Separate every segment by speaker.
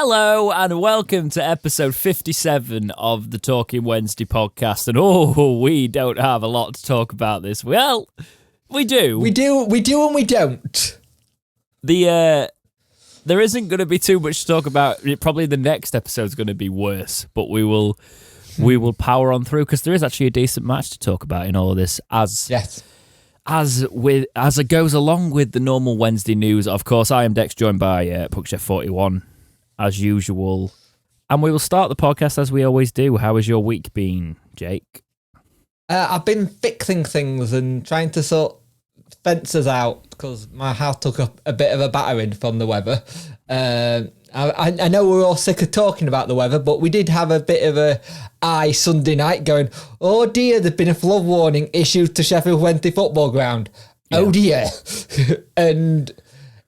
Speaker 1: Hello and welcome to episode 57 of the Talking Wednesday podcast. And we don't have a lot to talk about this. Well, we do.
Speaker 2: We do and we don't.
Speaker 1: There isn't going to be too much to talk about. Probably the next episode's going to be worse, but we will power on through because there is actually a decent match to talk about in all of this as it goes along with the normal Wednesday news. Of course, I am Dex, joined by Puckchef41 as usual, and we will start the podcast as we always do. How has your week been, Jake?
Speaker 2: I've been fixing things and trying to sort fences out because my house took a bit of a battering from the weather. I know we're all sick of talking about the weather, but we did have a bit of a Sunday night going, oh dear, there's been a flood warning issued to Sheffield Wednesday football ground. Yeah. Oh dear. And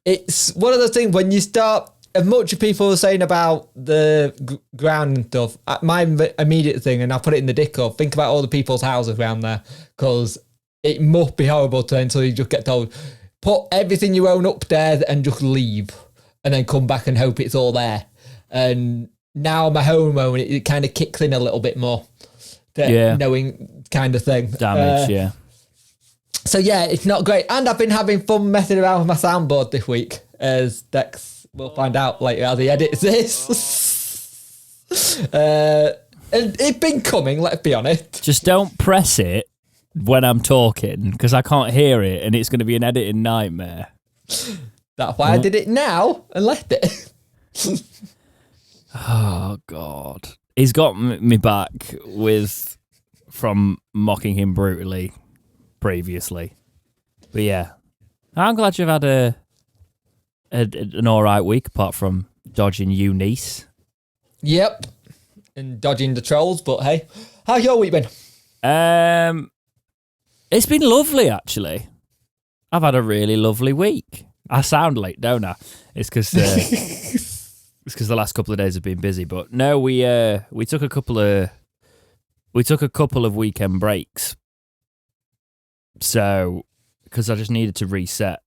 Speaker 2: it's one of those things when you start, as much as people are saying about the ground and stuff, my immediate thing, and I'll put it in the Discord, think about all the people's houses around there, because it must be horrible until you just get told, put everything you own up there and just leave, and then come back and hope it's all there. And now my homeowner, it kind of kicks in a little bit more, knowing kind of thing.
Speaker 1: Damage, yeah.
Speaker 2: So yeah, it's not great. And I've been having fun messing around with my soundboard this week, as Dex will find out later as he edits this. And it's been coming, let's be honest.
Speaker 1: Just don't press it when I'm talking, because I can't hear it, and it's going to be an editing nightmare.
Speaker 2: That's why I did it now and left it.
Speaker 1: Oh, God. He's got me back from mocking him brutally previously. But yeah, I'm glad you've had an all right week, apart from dodging Eunice.
Speaker 2: Yep. And dodging the trolls, but hey. How's your week been?
Speaker 1: It's been lovely, actually. I've had a really lovely week. I sound late, don't I? It's because the last couple of days have been busy. But no, we took a couple of weekend breaks. So because I just needed to reset.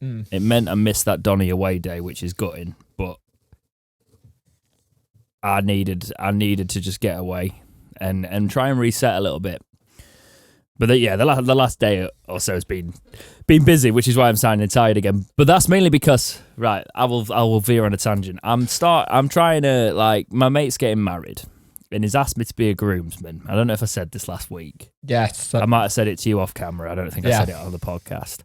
Speaker 1: It meant I missed that Donny away day, which is gutting. But I needed to just get away and try and reset a little bit. But the last day or so has been busy, which is why I'm sounding tired again. But that's mainly because, right, I will veer on a tangent. I'm trying to, my mate's getting married, and he's asked me to be a groomsman. I don't know if I said this last week.
Speaker 2: Yes.
Speaker 1: I might have said it to you off camera. I don't think I said it on the podcast.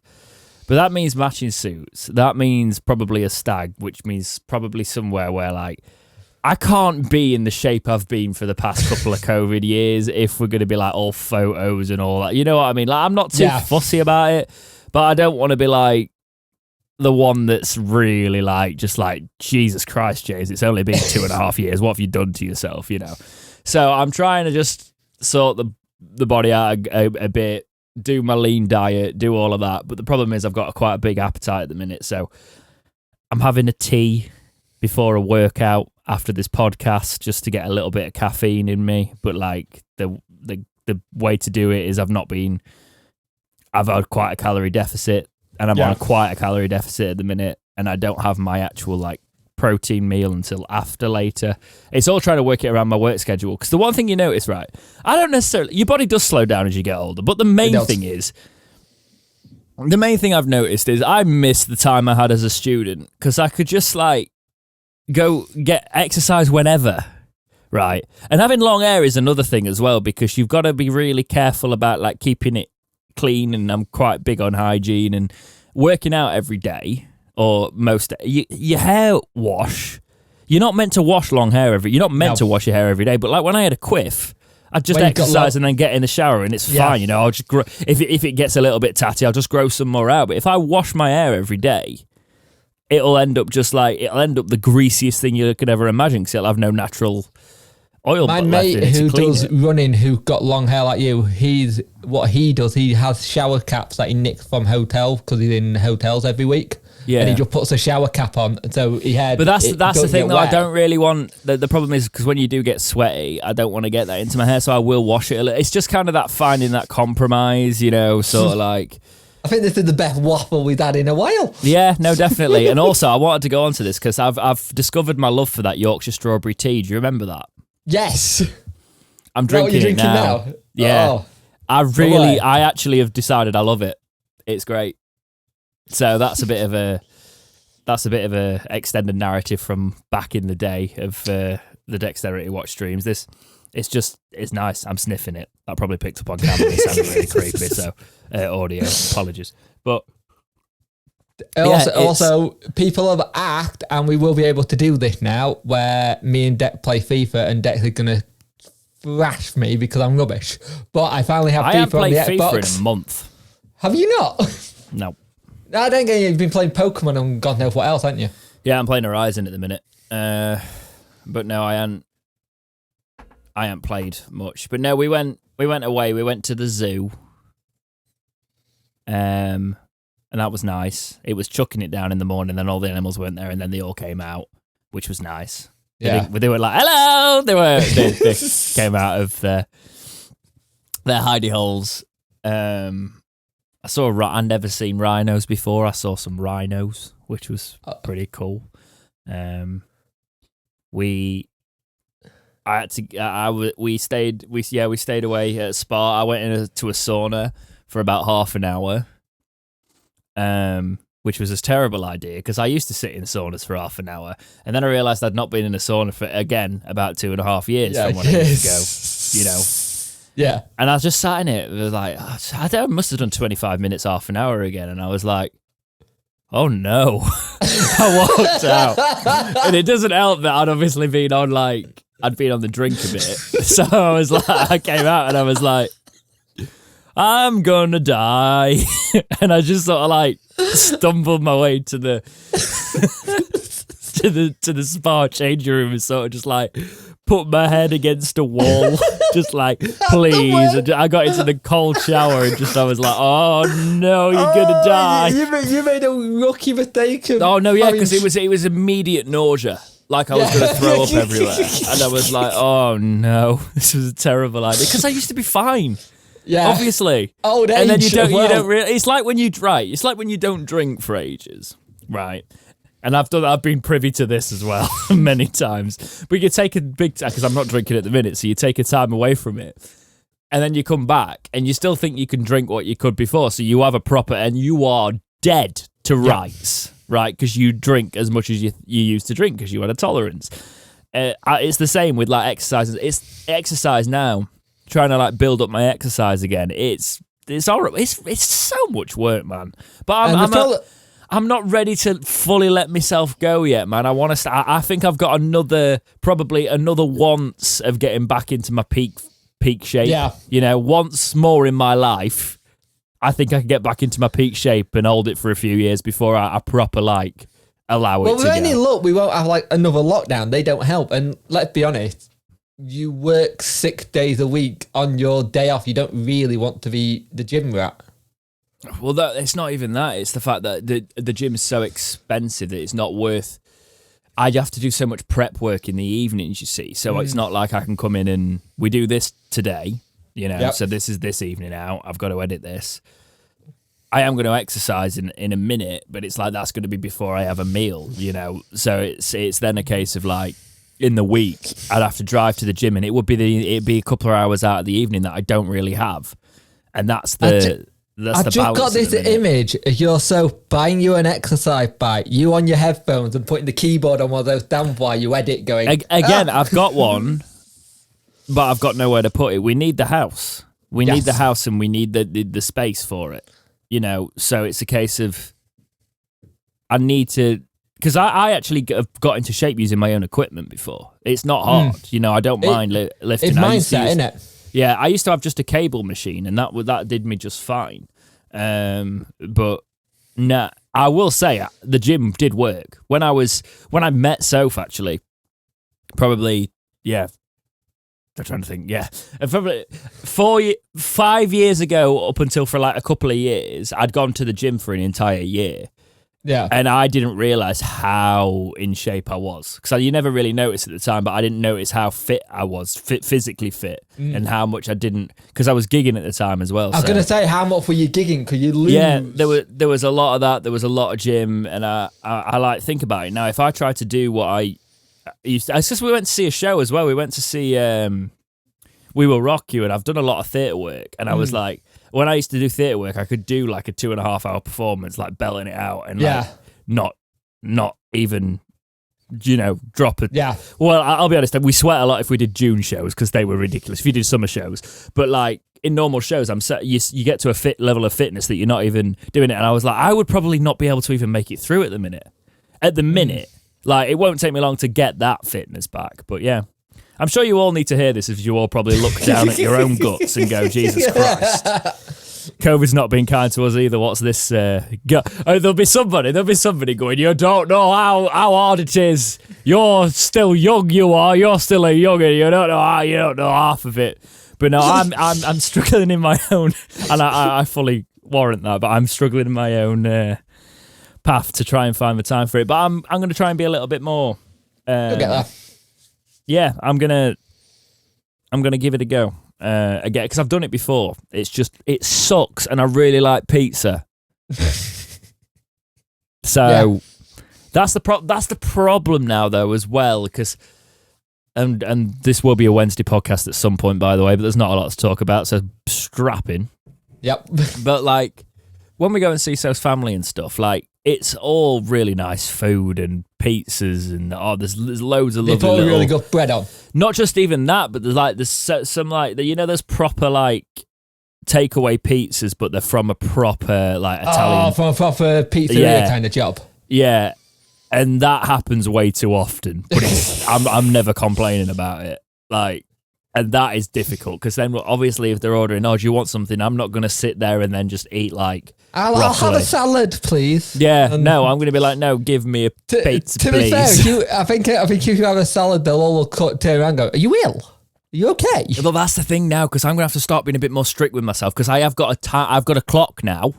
Speaker 1: But that means matching suits. That means probably a stag, which means probably somewhere where, I can't be in the shape I've been for the past couple of COVID years if we're going to be all photos and all that. You know what I mean? I'm not too fussy about it, but I don't want to be the one that's really Jesus Christ, James, it's only been 2.5 years. What have you done to yourself, you know? So I'm trying to just sort the body out a bit, do my lean diet, do all of that. But the problem is I've got quite a big appetite at the minute. So I'm having a tea before a workout after this podcast just to get a little bit of caffeine in me. But the way to do it is I've had quite a calorie deficit, and I'm on quite a calorie deficit at the minute, and I don't have my actual protein meal until after later. It's all trying to work it around my work schedule, because the one thing you notice, right, I don't necessarily, your body does slow down as you get older, but the main thing I've noticed is I miss the time I had as a student, because I could just go get exercise whenever, right? And having long hair is another thing as well, because you've got to be really careful about keeping it clean, and I'm quite big on hygiene and working out every day. Or most, your hair wash, you're not meant to wash long hair you're not meant to wash your hair every day, but when I had a quiff, I'd just exercise and then get in the shower and it's fine, you know, I'll just grow, if it gets a little bit tatty, I'll just grow some more out. But if I wash my hair every day, it'll end up the greasiest thing you could ever imagine, because it'll have no natural oil.
Speaker 2: My mate who does running, who got long hair like you, he has shower caps that he nicks from hotels, because he's in hotels every week. Yeah. And he just puts a shower cap on, so he had.
Speaker 1: But that's the thing that I don't really want. The problem is, because when you do get sweaty, I don't want to get that into my hair, so I will wash it a little. It's just kind of that finding that compromise, you know, sort of
Speaker 2: I think this is the best waffle we've had in a while.
Speaker 1: Yeah, no, definitely. And also, I wanted to go on to this because I've discovered my love for that Yorkshire strawberry tea. Do you remember that?
Speaker 2: Yes.
Speaker 1: I'm drinking it now. Yeah.
Speaker 2: Oh.
Speaker 1: I actually have decided I love it. It's great. So that's a bit of a extended narrative from back in the day of the Dexterity Watch streams. It's nice. I'm sniffing it. That probably picked up on camera. It sounded really creepy. So audio, apologies. But
Speaker 2: also, people have asked, and we will be able to do this now, where me and Dex play FIFA, and Dex is gonna thrash me because I'm rubbish. But I finally have FIFA on the Xbox. I haven't played FIFA
Speaker 1: in a month.
Speaker 2: Have you not?
Speaker 1: No.
Speaker 2: I don't get you've been playing Pokemon and God knows what else, haven't you?
Speaker 1: Yeah, I'm playing Horizon at the minute. But no, I haven't played much. But no, we went away. We went to the zoo. And that was nice. It was chucking it down in the morning, then all the animals weren't there, and then they all came out, which was nice.
Speaker 2: Yeah.
Speaker 1: They were like, hello! They came out of their hidey holes. I saw I'd never seen rhinos before. I saw some rhinos, which was pretty cool. We stayed away at Spa. I went into a sauna for about half an hour, which was a terrible idea because I used to sit in saunas for half an hour, and then I realised I'd not been in a sauna for about 2.5 years from when I used to go. You know.
Speaker 2: Yeah.
Speaker 1: And I was just sat in it. It was like, I must have done 25 minutes, half an hour again. And I was like, oh no. I walked out. And it doesn't help that I'd obviously been on the drink a bit. So I was like, I came out and I was like, I'm gonna die. And I just sort of stumbled my way to the to the spa changing room and sort of just put my head against a wall, just please. And I got into the cold shower and I was like, oh no, you're gonna die.
Speaker 2: You made a rookie mistake.
Speaker 1: Oh no, yeah, because it was immediate nausea. I was going to throw up everywhere. And I was like, oh no, this was a terrible idea. Because I used to be fine.
Speaker 2: Yeah.
Speaker 1: Obviously.
Speaker 2: Old age.
Speaker 1: And then you don't really, it's like when you don't drink for ages, right? And I've been privy to this as well many times. But you take a big time, because I'm not drinking at the minute, so you take a time away from it. And then you come back and you still think you can drink what you could before. So you have a proper, and you are dead to rights, right? Because you drink as much as you used to drink because you had a tolerance. It's the same with exercises. It's exercise now, trying to build up my exercise again. It's horrible. It's so much work, man. But I'm not ready to fully let myself go yet, man. I want to. I think I've got probably another once of getting back into my peak shape. Yeah. Once more in my life, I think I can get back into my peak shape and hold it for a few years before I proper allow it to go.
Speaker 2: Well, with any luck, we won't have another lockdown. They don't help. And let's be honest, you work 6 days a week on your day off. You don't really want to be the gym rat.
Speaker 1: Well, it's not even that. It's the fact that the gym is so expensive that it's not worth. I have to do so much prep work in the evenings, you see. So it's not like I can come in and we do this today, So this is this evening out. I've got to edit this. I am going to exercise in a minute, but it's that's going to be before I have a meal, So it's then a case of in the week I'd have to drive to the gym, and it'd be a couple of hours out of the evening that I don't really have, and that's the. I just got this
Speaker 2: image of yourself buying you an exercise bike, you on your headphones and putting the keyboard on one of those down while you edit going.
Speaker 1: Again, I've got one, but I've got nowhere to put it. We need the house. We need the house and we need the space for it. So it's a case of I need to, because I actually have got into shape using my own equipment before. It's not hard. I don't mind lifting.
Speaker 2: It's mindset, isn't it?
Speaker 1: Yeah, I used to have just a cable machine, and that did me just fine. But no, I will say the gym did work when I met Soph. Actually, probably I'm trying to think. Yeah, probably 5 years ago, up until for a couple of years, I'd gone to the gym for an entire year.
Speaker 2: Yeah.
Speaker 1: And I didn't realise how in shape I was. Because you never really noticed at the time, but I didn't notice how fit I was, physically fit, and how much I didn't... Because I was gigging at the time as well.
Speaker 2: I was going to say, how much were you gigging? Could you lose?
Speaker 1: Yeah, there was a lot of that. There was a lot of gym. And I like, think about it. Now, if I tried to do what I used to... It's just we went to see a show as well. We went to see We Will Rock You, and I've done a lot of theatre work. And I was like... When I used to do theatre work, I could do like a 2.5 hour performance, like belting it out, and like not even, drop it.
Speaker 2: Yeah.
Speaker 1: Well, I'll be honest, we sweat a lot if we did June shows because they were ridiculous. If you did summer shows, but like in normal shows, you get to a fit level of fitness that you're not even doing it. And I was like, I would probably not be able to even make it through at the minute. Like it won't take me long to get that fitness back. But yeah. I'm sure you all need to hear this if you all probably look down at your own guts and go, Jesus Christ. COVID's not been kind to us either. What's this? There'll be somebody going, you don't know how hard it is. You're still young, you are. You're still a youngin'. You don't know half of it. But no, I'm struggling in my own, and I fully warrant that, but I'm struggling in my own path to try and find the time for it. But I'm going to try and be a little bit more...
Speaker 2: You'll get there.
Speaker 1: Yeah, I'm gonna give it a go again because I've done it before. It's just it sucks, and I really like pizza. So that's the problem now, though, as well. Because and this will be a Wednesday podcast at some point, by the way. But there's not a lot to talk about, so strap in.
Speaker 2: Yep.
Speaker 1: But like when we go and see So's family and stuff, like it's all really nice food and pizzas and there's loads of lovely.
Speaker 2: They put really good bread on.
Speaker 1: Not just even that, but there's some like there's proper like takeaway pizzas, but they're from a proper like Italian.
Speaker 2: Oh, from a proper pizzeria kind of job.
Speaker 1: Yeah, and that happens way too often. But I'm never complaining about it. Like. And that is difficult because then, obviously, if they're ordering, do you want something? I'm not going to sit there and then just eat like.
Speaker 2: I'll have a salad, please.
Speaker 1: Yeah, no, I'm going to be like, no, give me a pizza,
Speaker 2: to
Speaker 1: please.
Speaker 2: To be fair, I think if you have a salad, they'll all turn around and go, "Are you ill? Are you okay?"
Speaker 1: Well, that's the thing now because I'm going to have to start being a bit more strict with myself because I've got a clock now.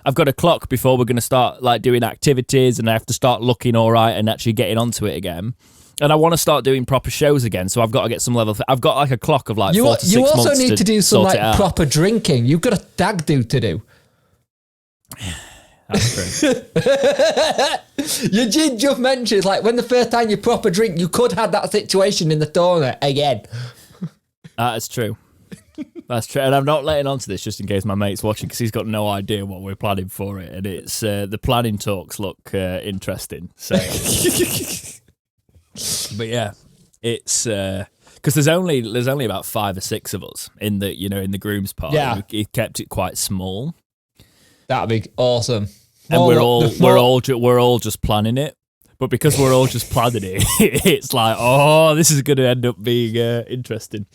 Speaker 1: I've got a clock before we're going to start like doing activities, and I have to start looking all right and actually getting onto it again. And I want to start doing proper shows again, so I've got to get some level. I've got like a clock of like 4 to 6 months.
Speaker 2: You also need to do some like proper drinking. You've got a dag do to do.
Speaker 1: That's true.
Speaker 2: You did just mention like when the first time you proper drink, you could have that situation in the tournament again.
Speaker 1: That's true. That's true, and I'm not letting on to this just in case my mate's watching because he's got no idea what we're planning for it, and it's the planning talks look interesting. So. But yeah, it's because there's only about 5 or 6 of us in the groom's party.
Speaker 2: Yeah,
Speaker 1: he kept it quite small.
Speaker 2: That'd be awesome.
Speaker 1: And we're all just planning it. But because we're all just planning it, it's like, this is going to end up being interesting.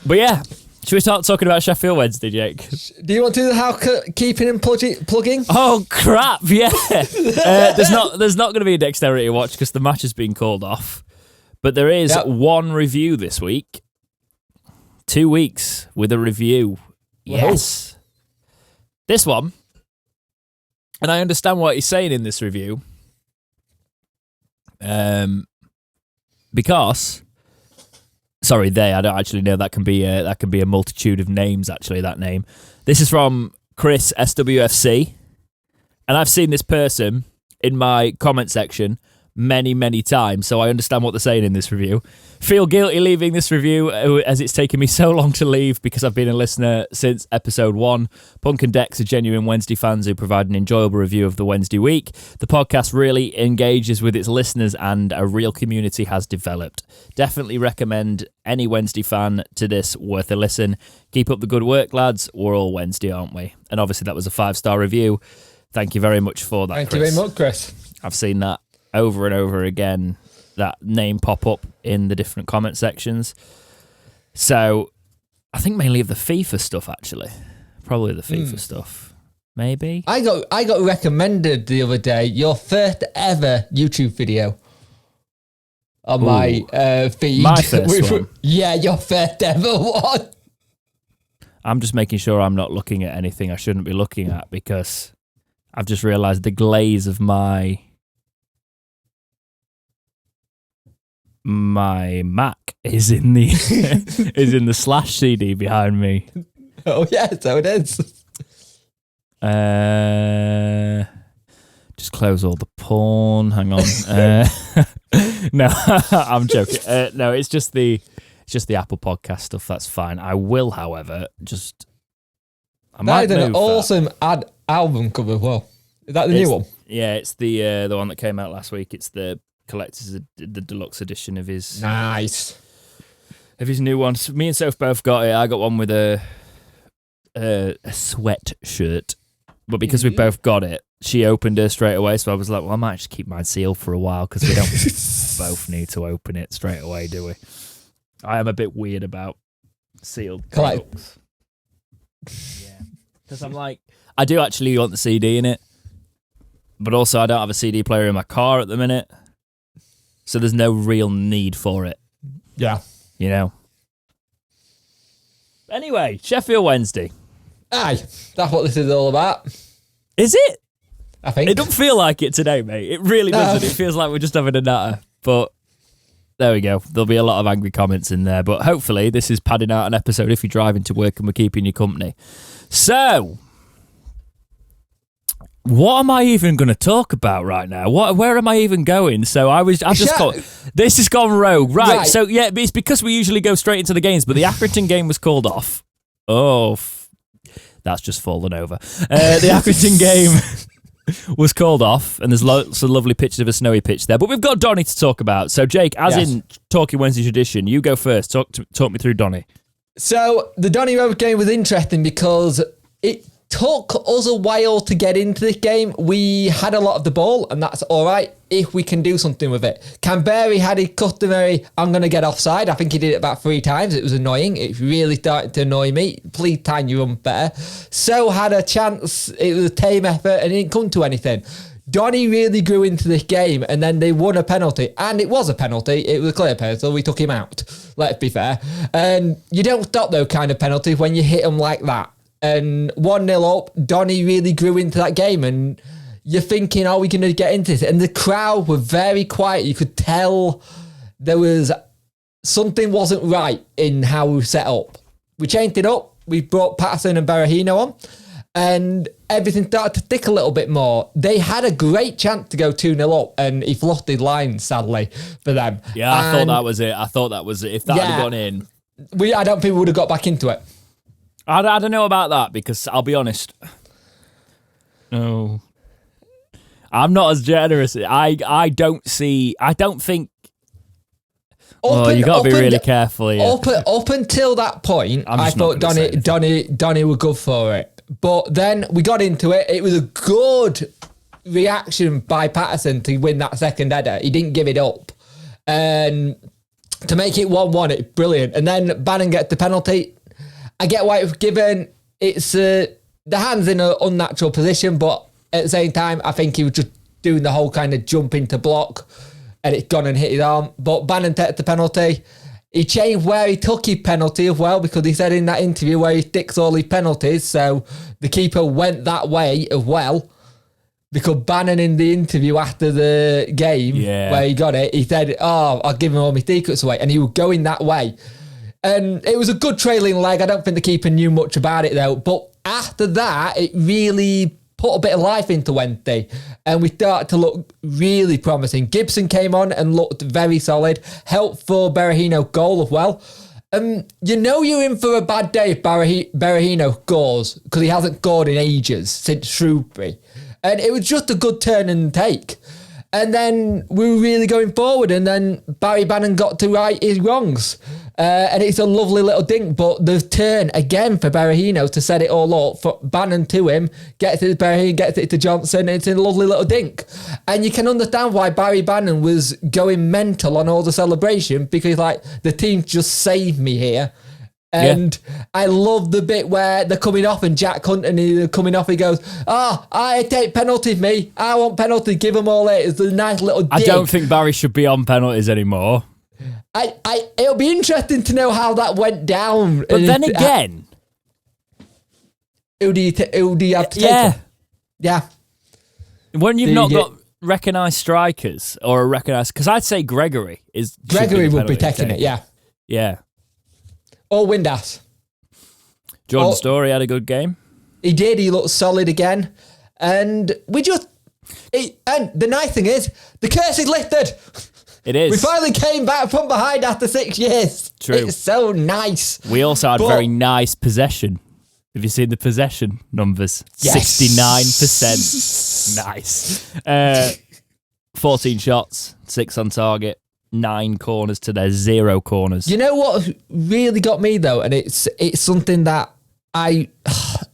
Speaker 1: But yeah. Should we start talking about Sheffield Wednesday, Jake?
Speaker 2: Do you want to do the housekeeping and plugging?
Speaker 1: Oh crap! Yeah, there's not going to be a dexterity watch because the match has been called off. But there is one review this week. 2 weeks with a review. Yes, this one, and I understand what he's saying in this review. Because. Sorry, I don't actually know. That can be a multitude of names, actually, that name. This is from Chris, SWFC. And I've seen this person in my comment section many, many times, so I understand what they're saying in this review. Feel guilty leaving this review as it's taken me so long to leave because I've been a listener since episode 1. Punk and Dex are genuine Wednesday fans who provide an enjoyable review of the Wednesday week. The podcast really engages with its listeners and a real community has developed. Definitely recommend any Wednesday fan to this, worth a listen. Keep up the good work, lads. We're all Wednesday, aren't we? And obviously that was a 5-star review. Thank you very much for that,
Speaker 2: Thank
Speaker 1: Chris.
Speaker 2: you very much, Chris.
Speaker 1: I've seen that over and over again, that name pop up in the different comment sections. So I think mainly of the FIFA stuff, actually. Probably the FIFA stuff. Maybe.
Speaker 2: I got recommended the other day your first ever YouTube video on my feed.
Speaker 1: My first one?
Speaker 2: Yeah, your first ever one.
Speaker 1: I'm just making sure I'm not looking at anything I shouldn't be looking at because I've just realised the glaze of my Mac is in the is in the Slash CD behind me.
Speaker 2: Oh yeah, so it is.
Speaker 1: Just close all the porn. Hang on. No, I'm joking. No, it's just the Apple Podcast stuff. That's fine. I will, however, I might
Speaker 2: That is
Speaker 1: move
Speaker 2: an awesome album cover as well. Is that the new one?
Speaker 1: Yeah, it's the one that came out last week. It's the collector's, the deluxe edition of his new one. So me and Soph both got it. I got one with a sweatshirt, but because we both got it, she opened her straight away. So I was like, well, I might just keep mine sealed for a while because we don't both need to open it straight away, do we? I am a bit weird about sealed products. Yeah, because I'm like, I do actually want the CD in it, but also I don't have a CD player in my car at the minute, so there's no real need for it.
Speaker 2: Yeah,
Speaker 1: you know. Anyway, Sheffield Wednesday.
Speaker 2: Aye, that's what this is all about.
Speaker 1: Is it?
Speaker 2: I think.
Speaker 1: It don't feel like it today, mate. It really doesn't. It feels like we're just having a natter. But there we go. There'll be a lot of angry comments in there. But hopefully this is padding out an episode if you're driving to work and we're keeping you company. So, what am I even going to talk about right now? Where am I even going? So this has gone rogue. Right. So, yeah, it's because we usually go straight into the games, but the Accrington game was called off. Oh, that's just fallen over. The Accrington game was called off, and there's lots of lovely pictures of a snowy pitch there. But we've got Donny to talk about. So, Jake, in Talking Wednesday tradition, you go first. Talk me through Donny.
Speaker 2: So, the Donny Road game was interesting because it took us a while to get into this game. We had a lot of the ball, and that's all right if we can do something with it. Canberra had his customary, I'm going to get offside. I think he did it about 3 times. It was annoying. It really started to annoy me. Please time your run better. So had a chance. It was a tame effort, and it didn't come to anything. Donny really grew into this game, and then they won a penalty. And it was a penalty. It was a clear penalty, so we took him out. Let's be fair. And you don't stop those kind of penalties when you hit them like that. And 1-0 up, Donny really grew into that game, and you're thinking, are we going to get into this? And the crowd were very quiet. You could tell there was something wasn't right in how we set up. We changed it up. We brought Patterson and Berahino on, and everything started to tick a little bit more. They had a great chance to go 2-0 up, and he fluffed his line, sadly, for them.
Speaker 1: Yeah, I thought that was it. If that had gone in,
Speaker 2: I don't think we would have got back into it.
Speaker 1: I don't know about that, because I'll be honest. No. I'm not as generous. I don't think. You got to be really careful here.
Speaker 2: Up until that point, I thought Donny were good for it. But then we got into it. It was a good reaction by Patterson to win that second header. He didn't give it up. And to make it 1-1, it's brilliant. And then Bannon gets the penalty. I get why it was given. It's the hand's in an unnatural position, but at the same time, I think he was just doing the whole kind of jumping to block, and it's gone and hit his arm. But Bannon takes the penalty. He changed where he took his penalty as well, because he said in that interview where he sticks all his penalties, so the keeper went that way as well. Because Bannon in the interview after the game, where he got it, he said, I'll give him all my secrets away, and he was going that way. And it was a good trailing leg. I don't think the keeper knew much about it, though. But after that, it really put a bit of life into Wednesday. And we started to look really promising. Gibson came on and looked very solid. Helped for Berahino's goal as well. You know you're in for a bad day if Berahino scores, because he hasn't scored in ages since Shrewsbury. And it was just a good turn and take. And then we were really going forward, and then Barry Bannon got to right his wrongs. And it's a lovely little dink, but the turn again for Berahino to set it all up, for Bannon to him, gets it to Berahino, gets it to Johnson, and it's a lovely little dink. And you can understand why Barry Bannon was going mental on all the celebration, because like, the team just saved me here. And I love the bit where they're coming off, and Jack Hunt and they're coming off, he goes, I take penalties, me. I want penalties, give them all it. It's a nice little dig.
Speaker 1: I don't think Barry should be on penalties anymore.
Speaker 2: It'll be interesting to know how that went down.
Speaker 1: But then again,
Speaker 2: who do you have to take? Yeah.
Speaker 1: When you've not got recognised strikers or a recognised... Because I'd say Gregory is...
Speaker 2: Gregory would be taking it, yeah.
Speaker 1: Yeah.
Speaker 2: Or Windass.
Speaker 1: Jordan Story had a good game.
Speaker 2: He did. He looked solid again. And and the nice thing is, the curse is lifted.
Speaker 1: It is.
Speaker 2: We finally came back from behind after 6 years.
Speaker 1: True.
Speaker 2: It's so nice.
Speaker 1: We also had very nice possession. Have you seen the possession numbers? Yes. 69%. Nice. 14 shots, 6 on target, 9 corners to their 0 corners.
Speaker 2: You know what really got me though, and it's something that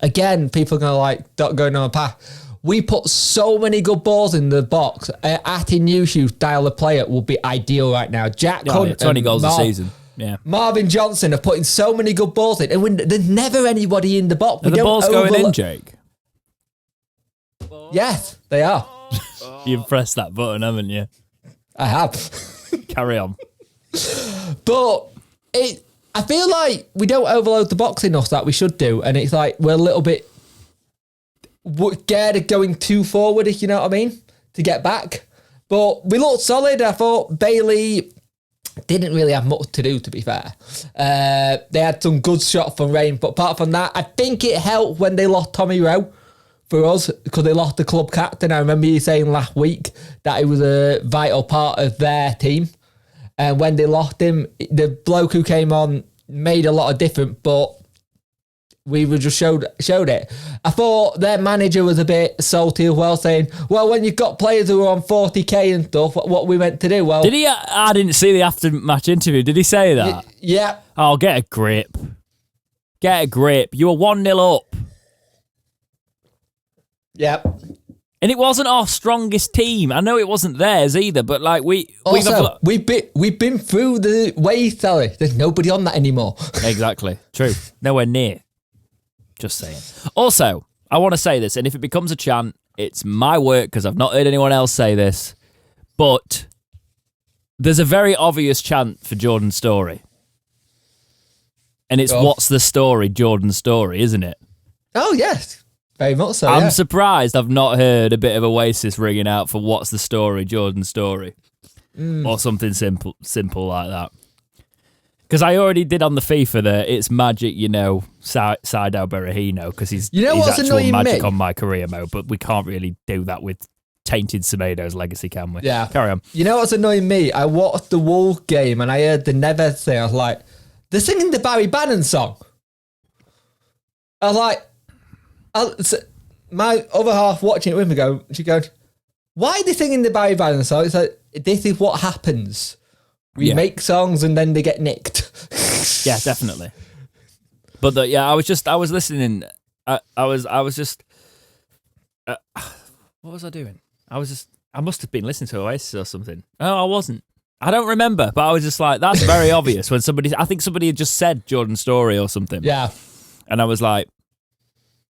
Speaker 2: again, people are going to like going on a path. We put so many good balls in the box. At Eunice style of player will be ideal right now. Jack Hunt,
Speaker 1: 20 goals a season. Yeah.
Speaker 2: Marvin Johnson are putting so many good balls in, and there's never anybody in the box.
Speaker 1: Are the balls going in, Jake?
Speaker 2: Yes, they are.
Speaker 1: You've pressed that button, haven't you?
Speaker 2: I have.
Speaker 1: Carry on.
Speaker 2: But I feel like we don't overload the box enough that we should do, and it's like we're a little bit scared of going too forward, if you know what I mean, to get back. But we looked solid. I thought Bailey didn't really have much to do, to be fair. They had some good shots from Rain, but apart from that, I think it helped when they lost Tommy Rowe for us, because they lost the club captain. I remember you saying last week that he was a vital part of their team. And when they lost him, the bloke who came on made a lot of difference, but we were just showed it. I thought their manager was a bit salty as well, saying, well, when you've got players who are on 40k and stuff, what we meant to do? Well,
Speaker 1: did he? I didn't see the after-match interview. Did he say that?
Speaker 2: Yeah.
Speaker 1: Oh, get a grip. Get a grip. You were 1-0 up.
Speaker 2: Yep.
Speaker 1: And it wasn't our strongest team. I know it wasn't theirs either, but like we've
Speaker 2: been through the wave, Sally. There's nobody on that anymore.
Speaker 1: Exactly. True. Nowhere near. Just saying. Also, I want to say this, and if it becomes a chant, it's my work because I've not heard anyone else say this, but there's a very obvious chant for Jordan's story. And it's what's the story, Jordan's story, isn't it?
Speaker 2: Oh, yes. Very much so,
Speaker 1: I'm surprised I've not heard a bit of Oasis ringing out for what's the story, Jordan's story. Or something simple like that. Because I already did on the FIFA that it's magic, Saidao Berahino, because he's actual magic on my career mode, but we can't really do that with tainted Semedo's legacy, can we?
Speaker 2: Yeah.
Speaker 1: Carry on.
Speaker 2: You know what's annoying me? I watched the Wolves game and I heard the Neves thing. I was like, they're singing the Barry Bannon song. I was like, my other half watching it with me she goes, why are they singing the Barry Bannon song? It's like, this is what happens. We make songs and then they get nicked.
Speaker 1: Yeah, definitely. But I was listening. I was just. What was I doing? I must have been listening to Oasis or something. Oh, I wasn't. I don't remember, but I was just like, that's very obvious when I think somebody had just said Jordan's story or something.
Speaker 2: Yeah.
Speaker 1: And I was like,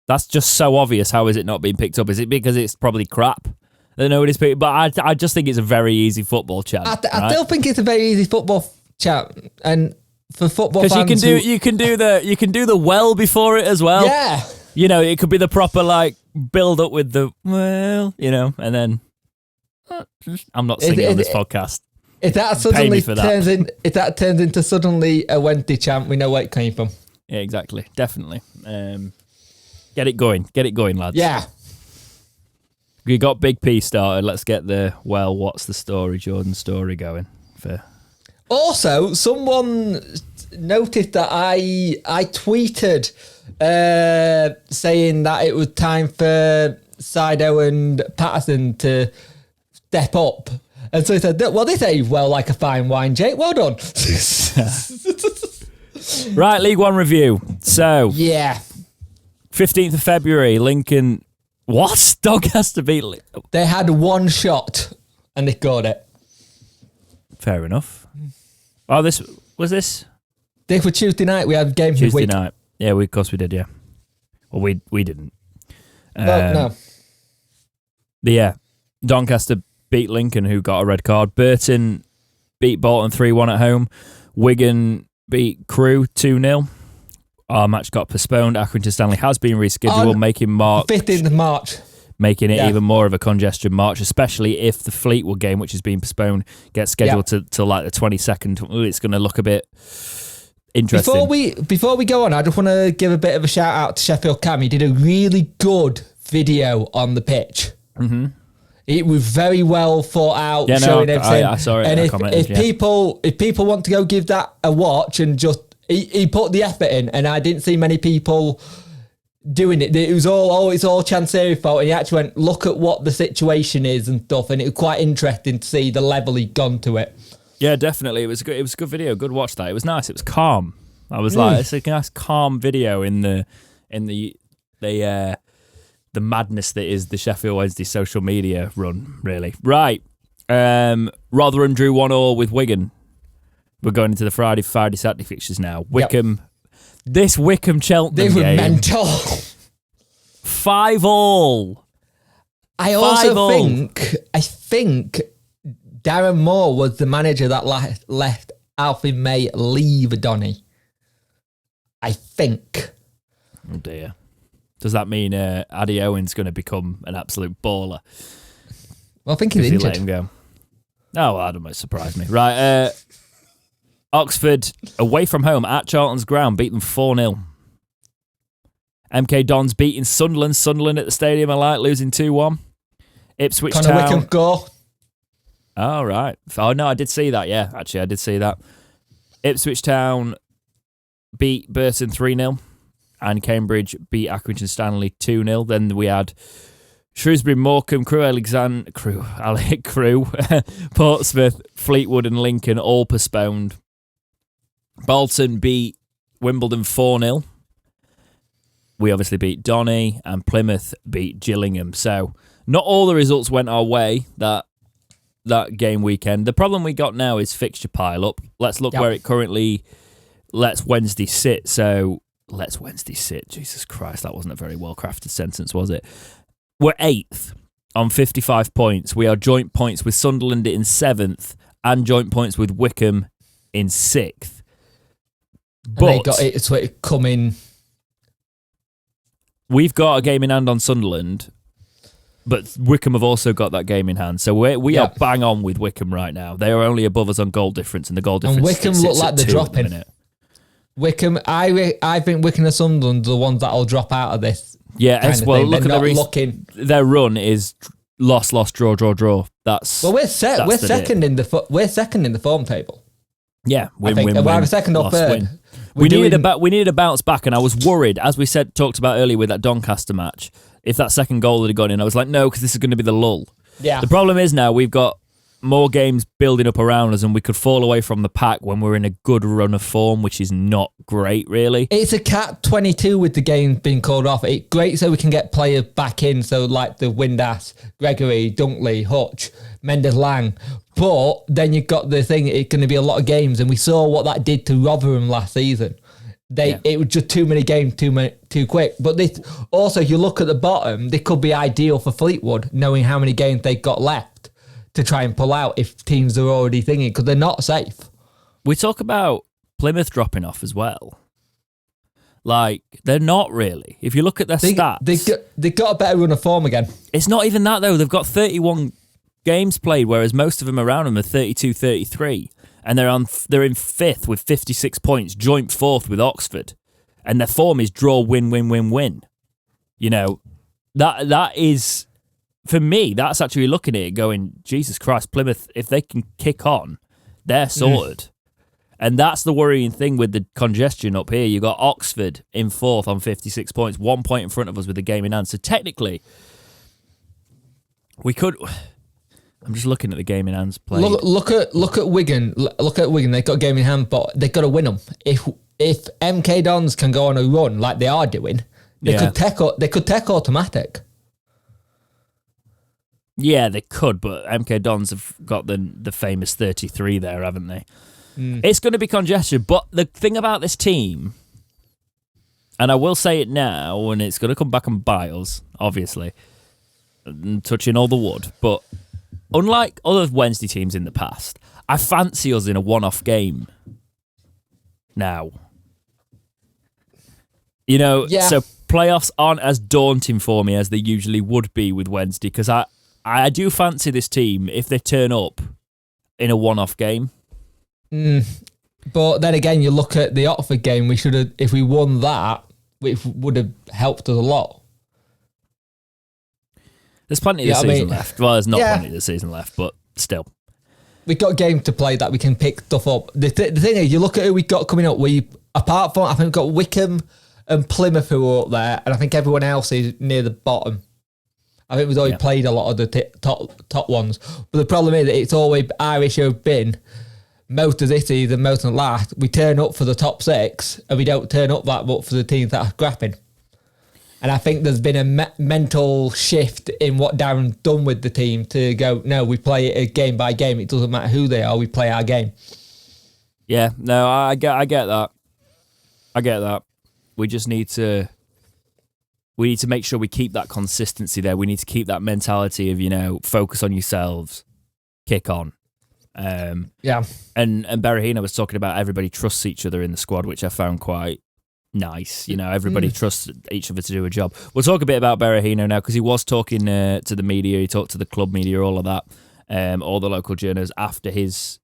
Speaker 1: that's just so obvious. How is it not being picked up? Is it because it's probably crap? That nobody's picked, but I just think it's a very easy football chat.
Speaker 2: I still think it's a very easy football chat, and for football fans,
Speaker 1: because you can do the well before it as well.
Speaker 2: Yeah,
Speaker 1: it could be the proper like build up with the and then I'm not singing on this podcast.
Speaker 2: If that suddenly turns into suddenly a Wednesday chant, we know where it came from.
Speaker 1: Yeah, exactly, definitely. Get it going, lads.
Speaker 2: Yeah.
Speaker 1: We got Big P started. Let's get what's the story, Jordan's story going.
Speaker 2: Also, someone noticed that I tweeted saying that it was time for Saido and Patterson to step up. And so he said, well, they say, well, like a fine wine, Jake. Well done.
Speaker 1: Right, League One review. So,
Speaker 2: yeah.
Speaker 1: 15th of February, Lincoln... What? Doncaster beat...
Speaker 2: They had one shot and they scored it.
Speaker 1: Fair enough. Oh, this... This
Speaker 2: was Tuesday night. We had games
Speaker 1: Tuesday night. Yeah, of course we did, yeah. Well, we didn't.
Speaker 2: No.
Speaker 1: Yeah. Doncaster beat Lincoln, who got a red card. Burton beat Bolton 3-1 at home. Wigan beat Crewe 2-0. Our match got postponed. Accrington Stanley has been rescheduled, making March
Speaker 2: 15th of March.
Speaker 1: making it even more of a congestion march, especially if the Fleetwood game, which is being postponed, gets scheduled to like the 22nd. Ooh, it's going to look a bit interesting.
Speaker 2: Before we go on, I just want to give a bit of a shout out to Sheffield Cam. He did a really good video on the pitch. Mm-hmm. It was very well thought out, showing everything.
Speaker 1: I saw it.
Speaker 2: And if people want to go give that a watch and just he put the effort in, and I didn't see many people doing it. It was it's all Chansiri fault, and he actually went, look at what the situation is and stuff, and it was quite interesting to see the level he'd gone to it.
Speaker 1: Yeah, definitely. It was a good video. Good watch that. It was nice. It was calm. I was like, it's a nice calm video in the madness that is the Sheffield Wednesday social media run, really. Right. Rotherham drew 1-1 with Wigan. We're going into the Friday, Saturday fixtures now. Wickham. Yep. This Wickham-Cheltenham game.
Speaker 2: They were mental.
Speaker 1: 5-5.
Speaker 2: I think Darren Moore was the manager that left Alfie May leave Donny. I think.
Speaker 1: Oh dear. Does that mean Addy Owen's going to become an absolute baller?
Speaker 2: Well, I think he's injured.
Speaker 1: Let him go. Oh, well, that might surprise me. Right. Oxford, away from home at Charlton's ground, beat them 4-0. MK Dons beating Sunderland. Sunderland at the Stadium of Light, losing 2-1. Ipswich
Speaker 2: Connor
Speaker 1: Town.
Speaker 2: Wickham goal.
Speaker 1: Oh, right. Oh, no, I did see that. Yeah, actually, I did see that. Ipswich Town beat Burton 3-0. And Cambridge beat Accrington Stanley 2-0. Then we had Shrewsbury, Morecambe, Crewe, Portsmouth, Fleetwood and Lincoln all postponed. Bolton beat Wimbledon 4-0. We obviously beat Donny, and Plymouth beat Gillingham. So not all the results went our way that game weekend. The problem we got now is fixture pile up. Let's look where it currently lets Wednesday sit. So let's Wednesday sit. Jesus Christ, that wasn't a very well-crafted sentence, was it? We're 8th on 55 points. We are joint points with Sunderland in 7th and joint points with Wickham in 6th. But
Speaker 2: and they got it to come in.
Speaker 1: We've got a game in hand on Sunderland, but Wickham have also got that game in hand. So we are bang on with Wickham right now. They are only above us on goal difference, and the goal difference.
Speaker 2: And Wickham look like they're dropping. Wickham, I think Wickham and Sunderland are the ones that'll drop out of this.
Speaker 1: Yeah, well, look at their run is loss, draw. That's
Speaker 2: we're second in the form table.
Speaker 1: Yeah, win.
Speaker 2: We're either second or third.
Speaker 1: Win. We needed a bounce back, and I was worried, as we talked about earlier with that Doncaster match. If that second goal had gone in, I was like, no, because this is going to be the lull.
Speaker 2: Yeah.
Speaker 1: The problem is now we've got more games building up around us, and we could fall away from the pack when we're in a good run of form, which is not great, really.
Speaker 2: It's a catch-22 with the game being called off. It's great so we can get players back in, so like the Windass, Gregory, Dunkley, Hutch, Mendes Lang. But then you've got the thing, it's going to be a lot of games, and we saw what that did to Rotherham last season. It was just too many games, too quick. But this also, if you look at the bottom, they could be ideal for Fleetwood, knowing how many games they've got left to try and pull out if teams are already thinking, because they're not safe.
Speaker 1: We talk about Plymouth dropping off as well. Like, they're not really. If you look at their stats...
Speaker 2: They've got a better run of form again.
Speaker 1: It's not even that, though. They've got 31 games played, whereas most of them around them are 32, 33. And they're in 5th with 56 points, joint 4th with Oxford. And their form is draw, win, win, win, win. You know, that is... For me, that's actually looking at it going, Jesus Christ, Plymouth, if they can kick on, they're sorted. And that's the worrying thing with the congestion up here. You've got Oxford in 4th on 56 points, 1 point in front of us with the game in hand. So technically, we could... I'm just looking at the game in hands played.
Speaker 2: Look at Wigan. Look at Wigan. They've got a game in hand, but they've got to win them. If MK Dons can go on a run like they are doing, they could take automatic.
Speaker 1: Yeah, they could, but MK Dons have got the famous 33 there, haven't they? It's going to be congestion, but the thing about this team, and I will say it now, and it's going to come back and bite us, obviously, touching all the wood, but unlike other Wednesday teams in the past, I fancy us in a one-off game now. So playoffs aren't as daunting for me as they usually would be with Wednesday, because I do fancy this team if they turn up in a one-off game.
Speaker 2: But then again, you look at the Oxford game, we should have, if we won that, it would have helped us a lot.
Speaker 1: There's plenty of the season left. Well, there's not plenty of the season left, but still.
Speaker 2: We've got a game to play that we can pick stuff up. The thing is, you look at who we've got coming up. Apart from, I think we've got Wickham and Plymouth who are up there, and I think everyone else is near the bottom. I think we've already played a lot of the top ones. But the problem is that it's always Irish who have been most of this season, most of the last. We turn up for the top 6, and we don't turn up that much for the teams that are scrapping. And I think there's been a mental shift in what Darren's done with the team to go, no, we play it game by game. It doesn't matter who they are, we play our game.
Speaker 1: Yeah, no, I get that. I get that. We just need to make sure we keep that consistency there. We need to keep that mentality of, focus on yourselves, kick on. And Berahino was talking about everybody trusts each other in the squad, which I found quite nice. Everybody trusts each other to do a job. We'll talk a bit about Berahino now, because he was talking to the media. He talked to the club media, all of that, all the local journalists after his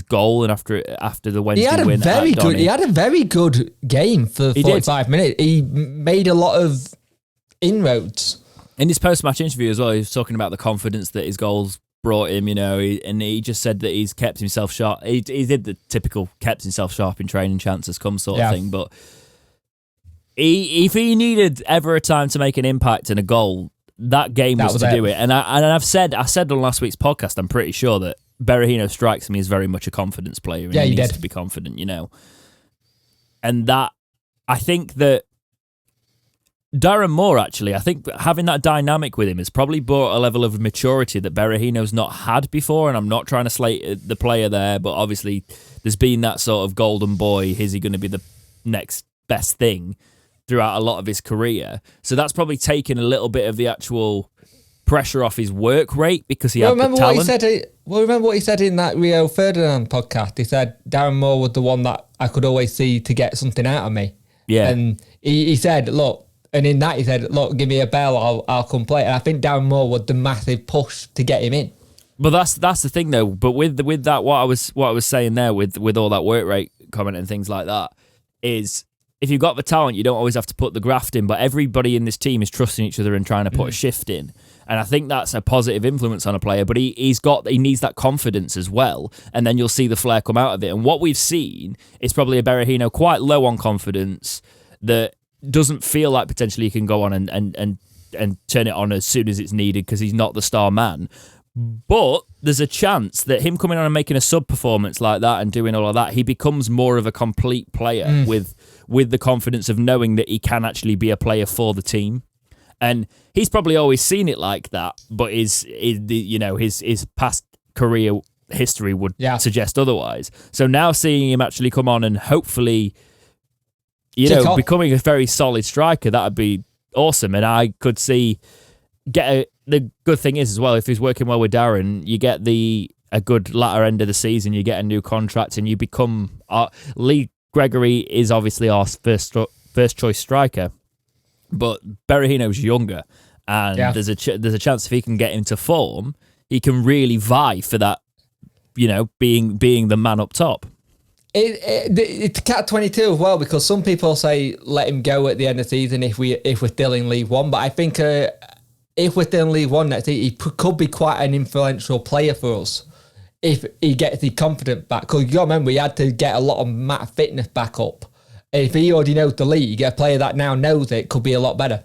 Speaker 1: goal and after the Wednesday win.
Speaker 2: He had a very good game for 45 minutes. He made a lot of inroads. In
Speaker 1: his post-match interview as well, he was talking about the confidence that his goals brought him, and he just said that he's kept himself sharp. He did the typical kept himself sharp in training, chances come sort of thing, but if he needed ever a time to make an impact and a goal, that game was to do it. And I said on last week's podcast, I'm pretty sure that Berahino strikes me as very much a confidence player, and he needs to be confident, And that, I think that Darren Moore, actually, I think having that dynamic with him has probably brought a level of maturity that Berahino's not had before, and I'm not trying to slate the player there, but obviously there's been that sort of golden boy, is he going to be the next best thing throughout a lot of his career? So that's probably taken a little bit of the actual pressure off his work rate, because he had the talent.
Speaker 2: Remember what he said in that Rio Ferdinand podcast? He said Darren Moore was the one that I could always see to get something out of me.
Speaker 1: Yeah.
Speaker 2: And he said, look, and in that he said, look, give me a bell, I'll come play. And I think Darren Moore was the massive push to get him in.
Speaker 1: But that's the thing though. But with that, what I was saying there with all that work rate comment and things like that, is if you've got the talent, you don't always have to put the graft in. But everybody in this team is trusting each other and trying to put a shift in. And I think that's a positive influence on a player, but he needs that confidence as well, and then you'll see the flair come out of it. And what we've seen is probably a Berahino quite low on confidence, that doesn't feel like potentially he can go on and turn it on as soon as it's needed, because he's not the star man. But there's a chance that him coming on and making a sub performance like that and doing all of that, he becomes more of a complete player with the confidence of knowing that he can actually be a player for the team. And he's probably always seen it like that, but his past career history would suggest otherwise. So now seeing him actually come on and hopefully, becoming a very solid striker, that would be awesome. And I could see the good thing is as well, if he's working well with Darren, you get a good latter end of the season, you get a new contract, and you become Lee Gregory is obviously our first choice striker. But Berahino's younger, and there's a chance if he can get into form, he can really vie for that, being the man up top.
Speaker 2: It's catch-22 as well, because some people say let him go at the end of the season if we're still in League One. But I think if we're still in League One next year, he could be quite an influential player for us if he gets the confidence back. Because you got to remember, we had to get a lot of match fitness back up. If he already knows the league, a player that now knows it could be a lot better.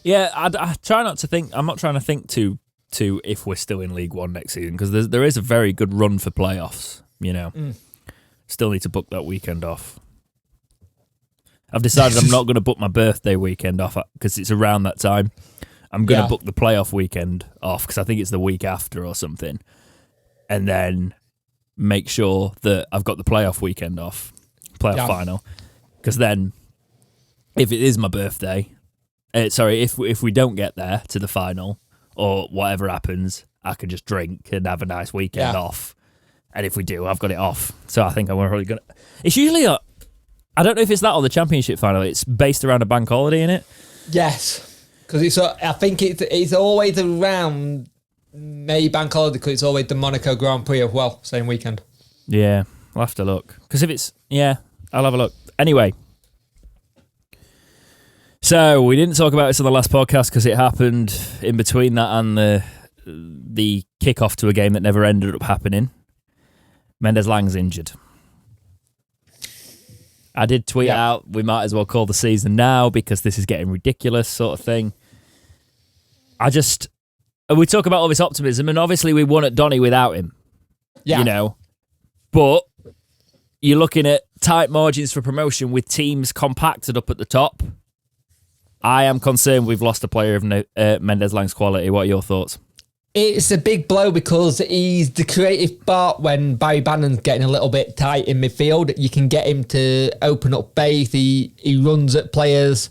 Speaker 1: Yeah, I try not to think. I'm not trying to think to if we're still in League One next season, because there is a very good run for playoffs. Still need to book that weekend off. I've decided I'm not going to book my birthday weekend off because it's around that time. I'm going to book the playoff weekend off because I think it's the week after or something, and then make sure that I've got the playoff weekend off, playoff final. Because then, if it is my birthday, if we don't get there to the final or whatever happens, I can just drink and have a nice weekend off. And if we do, I've got it off. So I think I'm probably going to... It's usually I don't know if it's that or the Championship final. It's based around a bank holiday, in it.
Speaker 2: Yes, because I think it's always around May bank holiday because it's always the Monaco Grand Prix as well, same weekend.
Speaker 1: Yeah, I'll have to look. Because if it's... Yeah, I'll have a look. Anyway. So, we didn't talk about this on the last podcast because it happened in between that and the kick-off to a game that never ended up happening. Mendes Lang's injured. I did tweet out, we might as well call the season now because this is getting ridiculous sort of thing. We talk about all this optimism, and obviously we won at Donny without him.
Speaker 2: Yeah.
Speaker 1: You know. But you're looking at tight margins for promotion with teams compacted up at the top. I am concerned we've lost a player of Mendes Lang's quality. What are your thoughts?
Speaker 2: It's a big blow because he's the creative part when Barry Bannon's getting a little bit tight in midfield. You can get him to open up base. He runs at players.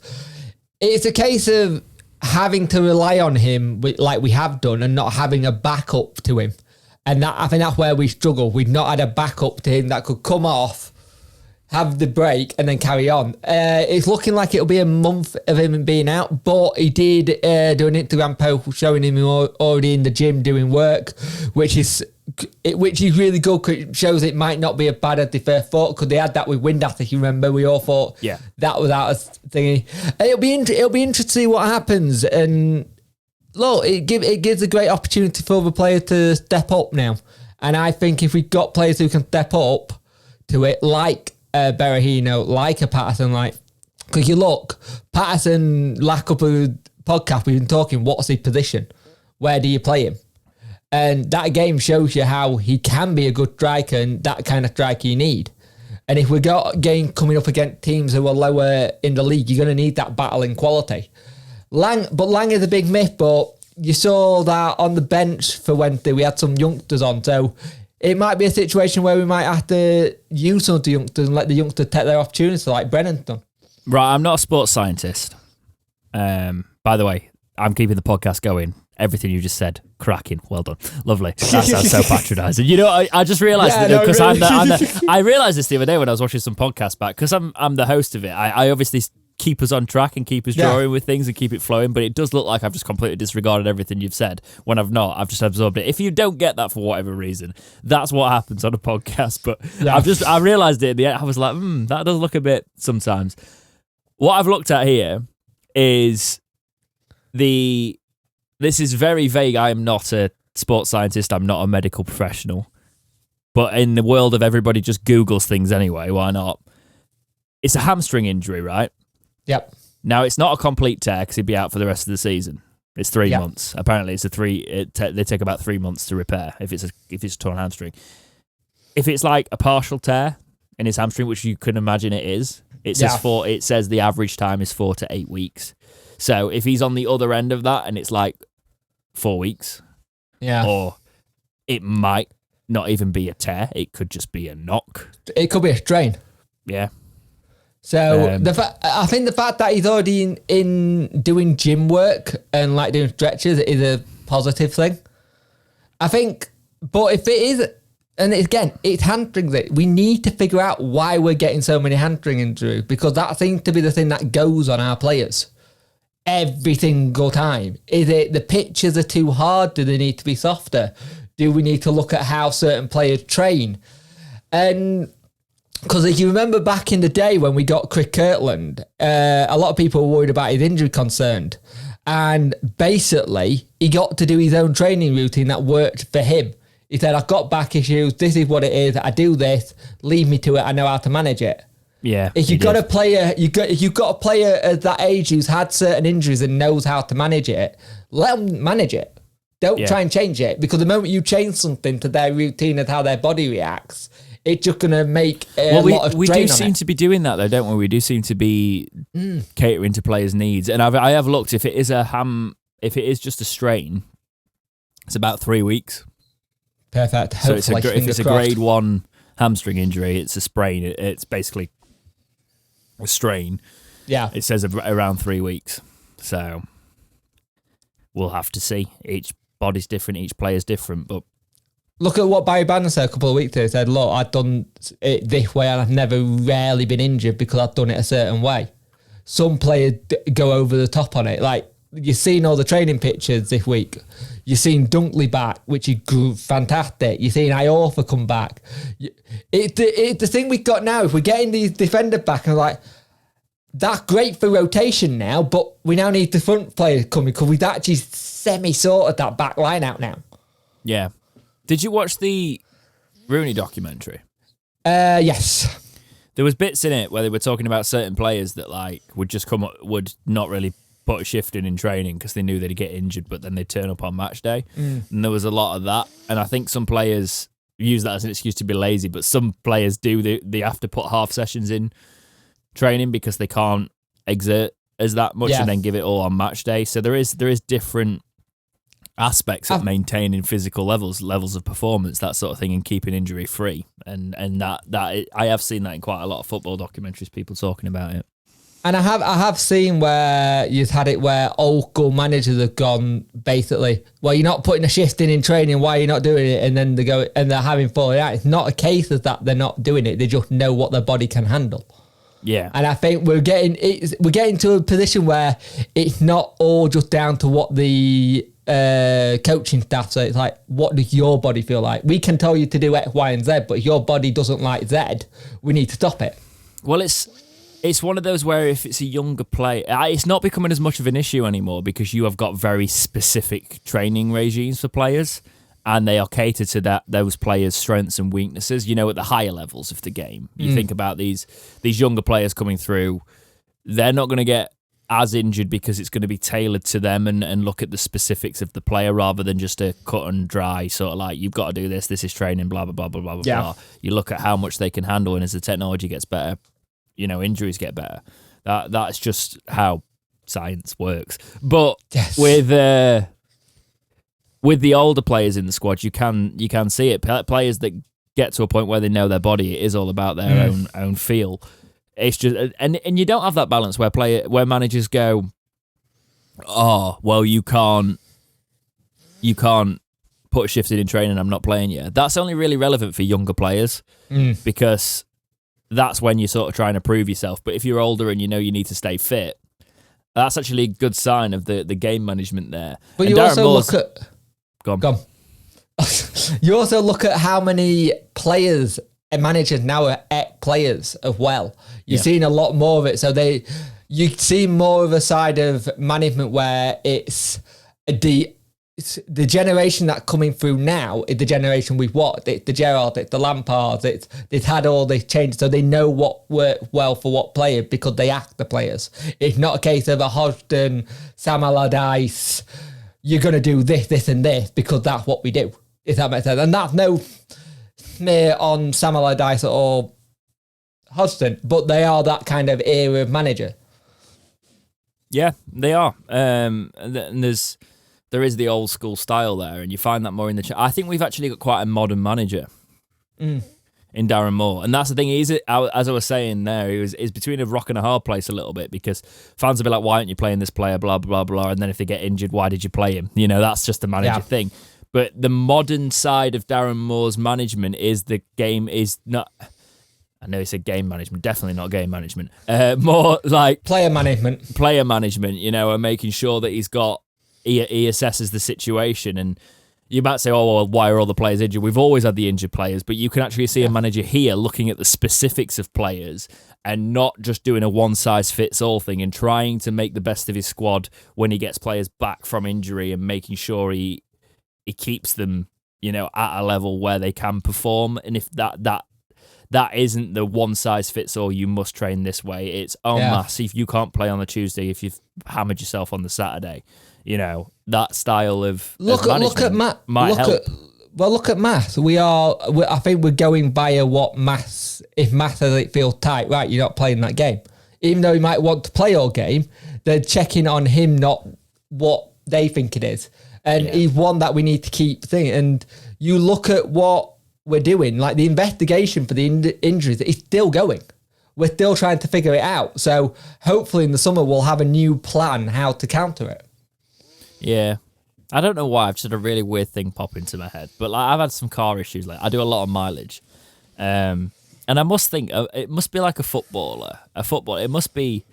Speaker 2: It's a case of having to rely on him like we have done and not having a backup to him. And I think that's where we struggle. We've not had a backup to him that could come off, have the break, and then carry on. It's looking like it'll be a month of him being out, but he did do an Instagram post showing him already in the gym doing work, which is really good because it shows it might not be as bad as they first thought, because they had that with Windass, if you remember. We all thought that was out of thingy. It'll be interesting to see what happens, and look, it gives a great opportunity for the player to step up now. And I think if we've got players who can step up to it, like Berahino, like a Patterson, because you look, Patterson, last couple of podcasts we've been talking, what's his position? Where do you play him? And that game shows you how he can be a good striker and that kind of striker you need. And if we got a game coming up against teams who are lower in the league, you're going to need that battling quality. Lang is a big myth, but you saw that on the bench for Wednesday. We had some youngsters on, so it might be a situation where we might have to use some of the youngsters and let the youngsters take their opportunity, like Brennan's done. Right,
Speaker 1: I'm not a sports scientist. By the way, I'm keeping the podcast going. Everything you just said, cracking. Well done. Lovely. That sounds so patronising. You know, I just realised because I realised this the other day when I was watching some podcasts back, because I'm the host of it. I obviously keep us on track and keep us drawing with things and keep it flowing, but it does look like I've just completely disregarded everything you've said when I've not. I've just absorbed it. If you don't get that for whatever reason, that's what happens on a podcast. But I realised it at the end. I was like, that does look a bit sometimes. What I've looked at here is this is very vague. I am not a sports scientist. I'm not a medical professional. But in the world of everybody just Googles things anyway, why not? It's a hamstring injury, right?
Speaker 2: Yep.
Speaker 1: Now, it's not a complete tear because he'd be out for the rest of the season. It's 3 months. Apparently, they take about 3 months to repair if it's a torn hamstring. If it's like a partial tear in his hamstring, which you can imagine it is, it says the average time is 4 to 8 weeks. So if he's on the other end of that and it's like 4 weeks, or it might not even be a tear, it could just be a knock.
Speaker 2: It could be a strain.
Speaker 1: Yeah.
Speaker 2: So I think the fact that he's already in doing gym work and like doing stretches is a positive thing. I think, but if it is, and again, it's hamstrings. We need to figure out why we're getting so many hamstring injuries, because that seems to be the thing that goes on our players every single time. Is it the pitches are too hard? Do they need to be softer? Do we need to look at how certain players train? And because if you remember back in the day when we got Chris Kirtland, a lot of people were worried about his injury concern. And basically, he got to do his own training routine that worked for him. He said, I've got back issues. This is what it is. I do this. Leave me to it. I know how to manage it.
Speaker 1: Yeah.
Speaker 2: If you've got a player, you've got a player at that age who's had certain injuries and knows how to manage it, let them manage it. Don't try and change it, because the moment you change something to their routine of how their body reacts, it's just going to make a lot of strain.
Speaker 1: We do seem to be doing that though, don't we? We do seem to be catering to players' needs. And I have looked. If it is if it is just a strain, it's about 3 weeks.
Speaker 2: Perfect.
Speaker 1: So if it's a grade 1 hamstring injury, it's a sprain. It's basically a strain.
Speaker 2: Yeah.
Speaker 1: It says around 3 weeks. So we'll have to see. Each body's different. Each player's different. But
Speaker 2: Look at what Barry Bannon said a couple of weeks ago. He said, look, I've done it this way and I've never rarely been injured because I've done it a certain way. Some players go over the top on it. Like, you've seen all the training pictures this week. You've seen Dunkley back, which is fantastic. You've seen Iorfa come back. The thing we've got now, if we're getting these defenders back, and like, that's great for rotation now, but we now need the front players coming because we've actually semi-sorted that back line out now.
Speaker 1: Yeah. Did you watch the Rooney documentary?
Speaker 2: Yes.
Speaker 1: There was bits in it where they were talking about certain players that like would not really put a shift in training because they knew they'd get injured, but then they'd turn up on match day. And there was a lot of that. And I think some players use that as an excuse to be lazy, but some players do. They have to put half sessions in training because they can't exert as that much and then give it all on match day. So there is different aspects of maintaining physical levels of performance, that sort of thing, and keeping injury free. And that I have seen that in quite a lot of football documentaries, people talking about it.
Speaker 2: And I have seen where you've had it where old school managers have gone basically, well, you're not putting a shift in training, why are you not doing it? And then they're having falling out. It's not a case of that they're not doing it, they just know what their body can handle. Yeah. And I think we're getting to a position where it's not all just down to what the coaching staff. So it's like, what does your body feel like? We can tell you to do X, Y, and Z, but if your body doesn't like Z, we need to stop it.
Speaker 1: Well, it's one of those where if it's a younger player, it's not becoming as much of an issue anymore because you have got very specific training regimes for players, and they are catered to those players' strengths and weaknesses. You know, at the higher levels of the game, you think about these younger players coming through, they're not going to get as injured because it's going to be tailored to them and look at the specifics of the player rather than just a cut and dry sort of like, you've got to do this is training, blah, blah, blah, blah, blah, blah. You look at how much they can handle, and as the technology gets better, you know, injuries get better. That's just how science works. But with the older players in the squad, you can see it. Players that get to a point where they know their body, it is all about their own feel. It's just, and you don't have that balance where managers go, oh well, you can't put a shift in training, I'm not playing you. That's only really relevant for younger players because that's when you're sort of trying to prove yourself. But if you're older and you know you need to stay fit, that's actually a good sign of the game management there.
Speaker 2: But
Speaker 1: and
Speaker 2: you
Speaker 1: Darren
Speaker 2: also
Speaker 1: Moore's,
Speaker 2: look at go on. You also look at how many players and managers now are ex-players as well. You've seen a lot more of it. So you see more of a side of management where it's the generation that's coming through now is the generation we've watched. It's the Gerrard, it's the Lampards, they've had all these changes, so they know what works well for what player because they act the players. It's not a case of a Hodgson, Sam Allardyce, you're going to do this and this because that's what we do, if that makes sense. And that's no smear on Sam Allardyce or Hodgson, but they are that kind of era of manager.
Speaker 1: Yeah, they are. And there is the old school style there, and you find that more in the... I think we've actually got quite a modern manager in Darren Moore. And that's the thing, as I was saying there, he's between a rock and a hard place a little bit because fans will be like, why aren't you playing this player, blah, blah, blah, and then if they get injured, why did you play him? You know, that's just the manager thing. But the modern side of Darren Moore's management is the game is not... I know he said game management, definitely not game management. More like...
Speaker 2: Player management,
Speaker 1: you know, and making sure that he's got... He assesses the situation, and you might say, oh, well, why are all the players injured? We've always had the injured players, but you can actually see a manager here looking at the specifics of players and not just doing a one-size-fits-all thing and trying to make the best of his squad when he gets players back from injury and making sure he keeps them, you know, at a level where they can perform. And if that isn't the one-size-fits-all, you must train this way. It's en masse. If you can't play on the Tuesday, if you've hammered yourself on the Saturday, you know, that style of
Speaker 2: look at Matt.
Speaker 1: Might help.
Speaker 2: Look at Matt. I think we're going by what Matt. If Matt says it feels tight, right? You're not playing that game, even though he might want to play all game. They're checking on him, not what they think it is. And he's one that we need to keep thinking. And you look at what we're doing, like the investigation for the injuries is still going. We're still trying to figure it out. So hopefully in the summer we'll have a new plan how to counter it.
Speaker 1: Yeah. I don't know why. I've just had a really weird thing pop into my head. But like, I've had some car issues. Like, I do a lot of mileage. And I must think, it must be like a footballer. It must be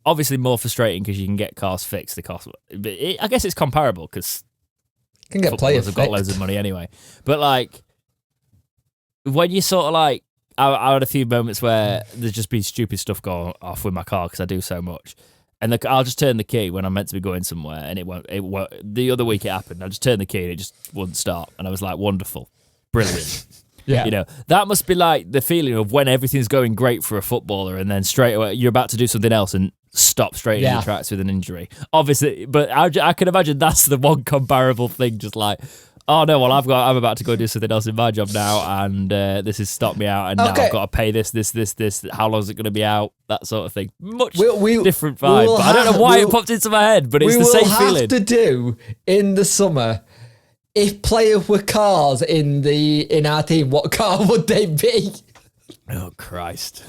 Speaker 1: obviously more frustrating because you can get cars fixed. The cost, but I guess it's comparable because
Speaker 2: can get players
Speaker 1: have got loads of money anyway. But like, when you sort of like, I had a few moments where there's just been stupid stuff going off with my car because I do so much. And I'll just turn the key when I'm meant to be going somewhere, and it won't. The other week it happened. I just turned the key and it just wouldn't start. And I was like, wonderful, brilliant.
Speaker 2: Yeah.
Speaker 1: You know, that must be like the feeling of when everything's going great for a footballer, and then straight away you're about to do something else and stop straight in your tracks with an injury. Obviously, but I can imagine that's the one comparable thing. Just like, oh no, well I'm about to go do something else in my job now, and this has stopped me out, and now I've got to pay this. How long is it going to be out? That sort of thing. Much different vibe. But I don't know why it popped into my head, but it's the same feeling.
Speaker 2: We will have to do in the summer. If players were cars in our team, what car would they be?
Speaker 1: Oh Christ!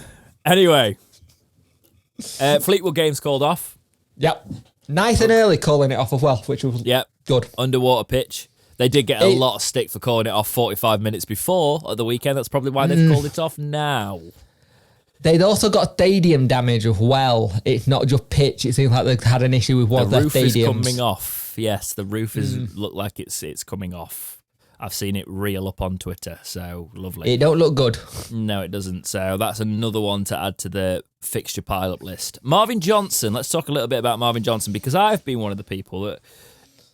Speaker 1: Anyway, Fleetwood Games called off.
Speaker 2: Yep, nice and early calling it off as well, which was good.
Speaker 1: Underwater pitch. They did get a lot of stick for calling it off 45 minutes before at the weekend. That's probably why they've called it off now. They'd
Speaker 2: also got stadium damage as well. It's not just pitch. It seems like they've had an issue with one of their stadiums.
Speaker 1: The roof is coming off. Yes, the roof is look like it's coming off. I've seen it reel up on Twitter, so lovely.
Speaker 2: It don't look good.
Speaker 1: No, it doesn't. So that's another one to add to the fixture pile-up list. Marvin Johnson. Let's talk a little bit about Marvin Johnson, because I've been one of the people that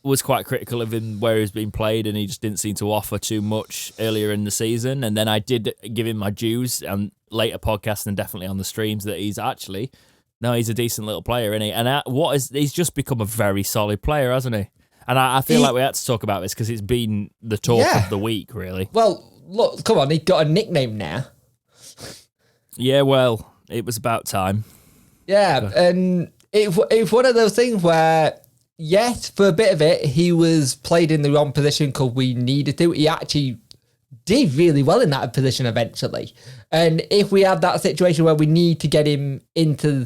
Speaker 1: was quite critical of him where he's been played, and he just didn't seem to offer too much earlier in the season. And then I did give him my dues and later podcasts and definitely on the streams that he's a decent little player, isn't he? And he's just become a very solid player, hasn't he? And I feel like we had to talk about this because it's been the talk of the week, really.
Speaker 2: Well, look, come on, he got a nickname now.
Speaker 1: Yeah, well, it was about time.
Speaker 2: Yeah, and it's one of those things where, yes, for a bit of it, he was played in the wrong position because we needed to. He actually did really well in that position eventually. And if we have that situation where we need to get him into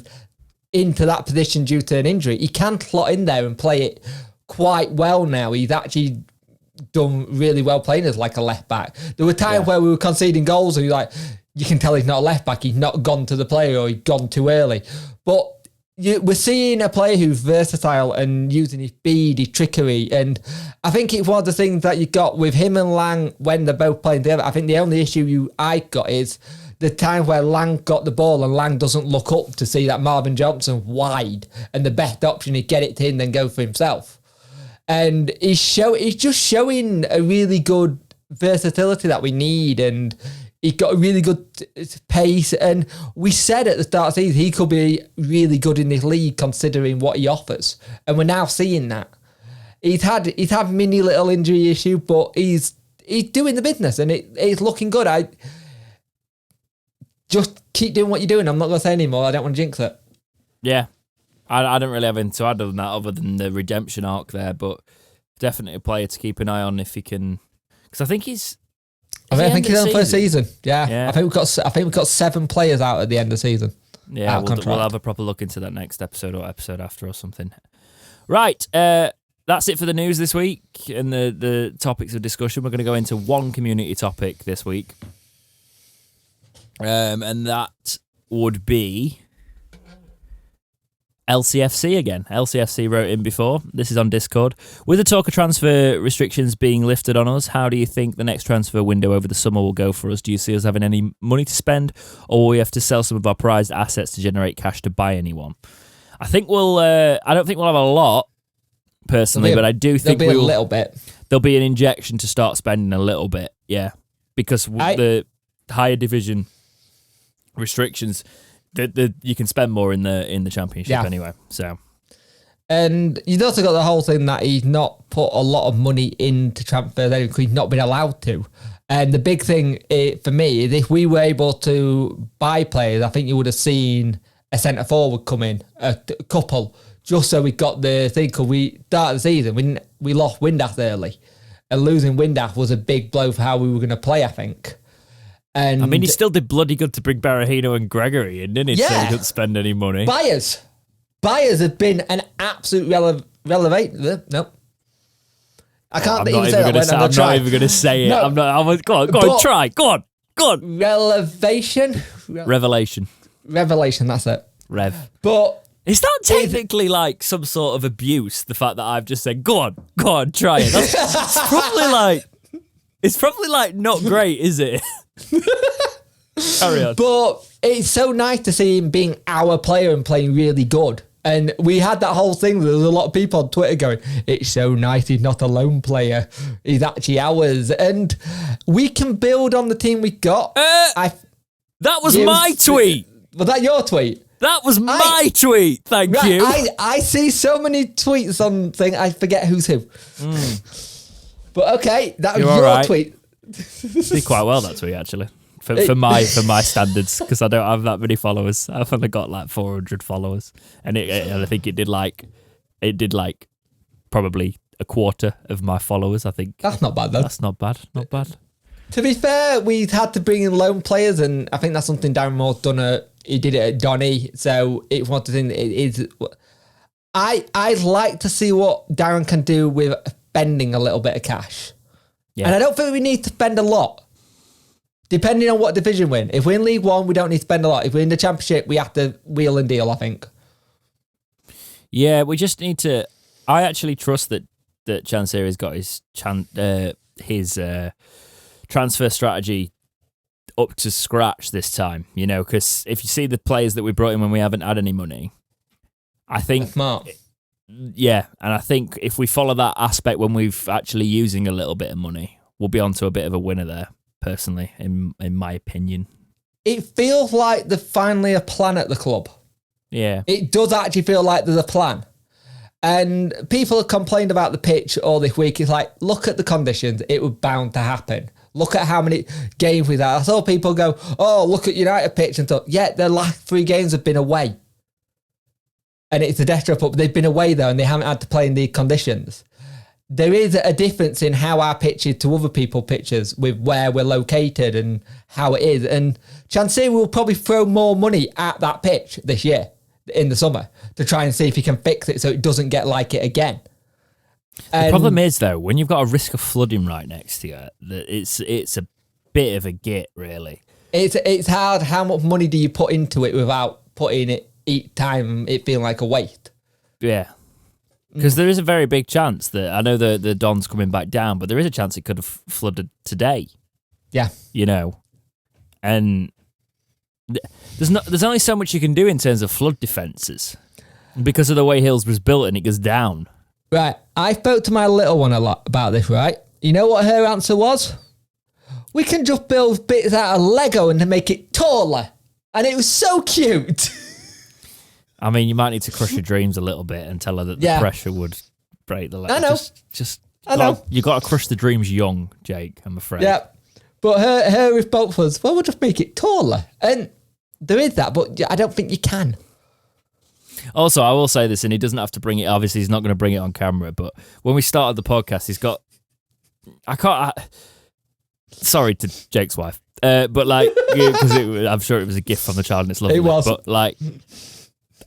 Speaker 2: that position due to an injury, he can slot in there and play it quite well now. He's actually done really well playing as like a left back. There were times where we were conceding goals and you can tell he's not a left back. He's not gone to the player or he's gone too early. But we're seeing a player who's versatile and using his speed, his trickery. And I think it's one of the things that you got with him and Lang when they're both playing together. I think the only issue I got is the time where Lang got the ball and Lang doesn't look up to see that Marvin Johnson wide, and the best option is get it to him then go for himself. And he's just showing a really good versatility that we need, and he's got a really good pace. And we said at the start of the season he could be really good in this league considering what he offers, and we're now seeing that. He's had mini little injury issue, but he's doing the business, and it's looking good. I just keep doing what you're doing. I'm not going to say anymore. I don't want to jinx it.
Speaker 1: Yeah. I don't really have anything to add on that other than the redemption arc there, but definitely a player to keep an eye on if he can, because I think he's.
Speaker 2: I think he's on for a season. Yeah. I think we've got 7 players out at the end of the season.
Speaker 1: Yeah, we'll have a proper look into that next episode or episode after or something. Right, that's it for the news this week and the topics of discussion. We're going to go into one community topic this week, and that would be LCFC again. LCFC wrote in before. This is on Discord. With the talk of transfer restrictions being lifted on us, how do you think the next transfer window over the summer will go for us? Do you see us having any money to spend, or will we have to sell some of our prized assets to generate cash to buy anyone? I think I don't think we'll have a lot, personally, but I do think
Speaker 2: there'll be a little bit.
Speaker 1: There'll be an injection to start spending a little bit, yeah. Because the higher division restrictions, you can spend more in the championship anyway. So,
Speaker 2: and you've also got the whole thing that he's not put a lot of money into transfers anyway because he's not been allowed to. And the big thing for me is if we were able to buy players, I think you would have seen a centre forward come in, a couple, just so we got the thing. Because we started the season, we lost Windass early, and losing Windass was a big blow for how we were going to play, I think. And
Speaker 1: I mean, he still did bloody good to bring Barahino and Gregory in, didn't he?
Speaker 2: Yeah.
Speaker 1: So he couldn't spend any money.
Speaker 2: Buyers have been an absolute relevant. Nope. I can't
Speaker 1: I'm
Speaker 2: even say that.
Speaker 1: I'm not even going to say it.
Speaker 2: No.
Speaker 1: I'm not. Go on, try. Go on.
Speaker 2: Revelation. Revelation. That's it. But
Speaker 1: is that technically like some sort of abuse? The fact that I've just said, go on, try it. It's probably like not great, is it? Carry on.
Speaker 2: But it's so nice to see him being our player and playing really good. And we had that whole thing. There was a lot of people on Twitter going, it's so nice he's not a lone player. He's actually ours. And we can build on the team we got.
Speaker 1: That was my tweet.
Speaker 2: Was that your tweet?
Speaker 1: That was my tweet. Thank you.
Speaker 2: I see so many tweets on thing. I forget who's who. But okay, that was your tweet.
Speaker 1: Did quite well, that tweet, actually. For my standards, because I don't have that many followers. I've only got like 400 followers, and I think it did like probably a quarter of my followers. I think
Speaker 2: that's not bad though.
Speaker 1: That's not bad. Not bad.
Speaker 2: To be fair, we had to bring in lone players, and I think that's something Darren Moore's done. He did it at Donny, so it's one thing. It is. I'd like to see what Darren can do with spending a little bit of cash, and I don't think we need to spend a lot. Depending on what division we're in. If we're in League One, we don't need to spend a lot. If we're in the Championship, we have to wheel and deal, I think.
Speaker 1: Yeah, we just need to... I actually trust that Chansiri's got his transfer strategy up to scratch this time, you know, because if you see the players that we brought in when we haven't had any money, I think...
Speaker 2: That's smart.
Speaker 1: Yeah, and I think if we follow that aspect when we've actually using a little bit of money, we'll be onto a bit of a winner there. Personally, in my opinion,
Speaker 2: it feels like there's finally a plan at the club.
Speaker 1: Yeah,
Speaker 2: it does actually feel like there's a plan. And people have complained about the pitch all this week. It's like, look at the conditions; it was bound to happen. Look at how many games we've had. I saw people go, "Oh, look at United pitch," and thought, "Yeah, their last 3 games have been away." And it's a death trap, but they've been away though, and they haven't had to play in these conditions. There is a difference in how our pitch is to other people's pitches with where we're located and how it is. And Chansiri will probably throw more money at that pitch this year in the summer to try and see if he can fix it so it doesn't get like it again.
Speaker 1: The problem is, though, when you've got a risk of flooding right next to you, it's a bit of a git, really.
Speaker 2: It's hard. How much money do you put into it without putting it each time it feeling like a waste?
Speaker 1: Yeah. Because there is a very big chance that, I know the Don's coming back down, but there is a chance it could have flooded today.
Speaker 2: Yeah.
Speaker 1: You know? And there's only so much you can do in terms of flood defences because of the way Hillsborough's built and it goes down.
Speaker 2: Right. I spoke to my little one a lot about this, right? You know what her answer was? We can just build bits out of Lego and make it taller. And it was so cute.
Speaker 1: I mean, you might need to crush your dreams a little bit and tell her that the pressure would break the leg.
Speaker 2: I know. I know.
Speaker 1: You got to crush the dreams young, Jake, I'm afraid.
Speaker 2: Yeah. But her response was, well, we'll just make it taller. And there is that, but I don't think you can.
Speaker 1: Also, I will say this, and he doesn't have to bring it, obviously he's not going to bring it on camera, but when we started the podcast, he's got... sorry to Jake's wife, but like, because I'm sure it was a gift from the child and it's lovely.
Speaker 2: It was.
Speaker 1: But like...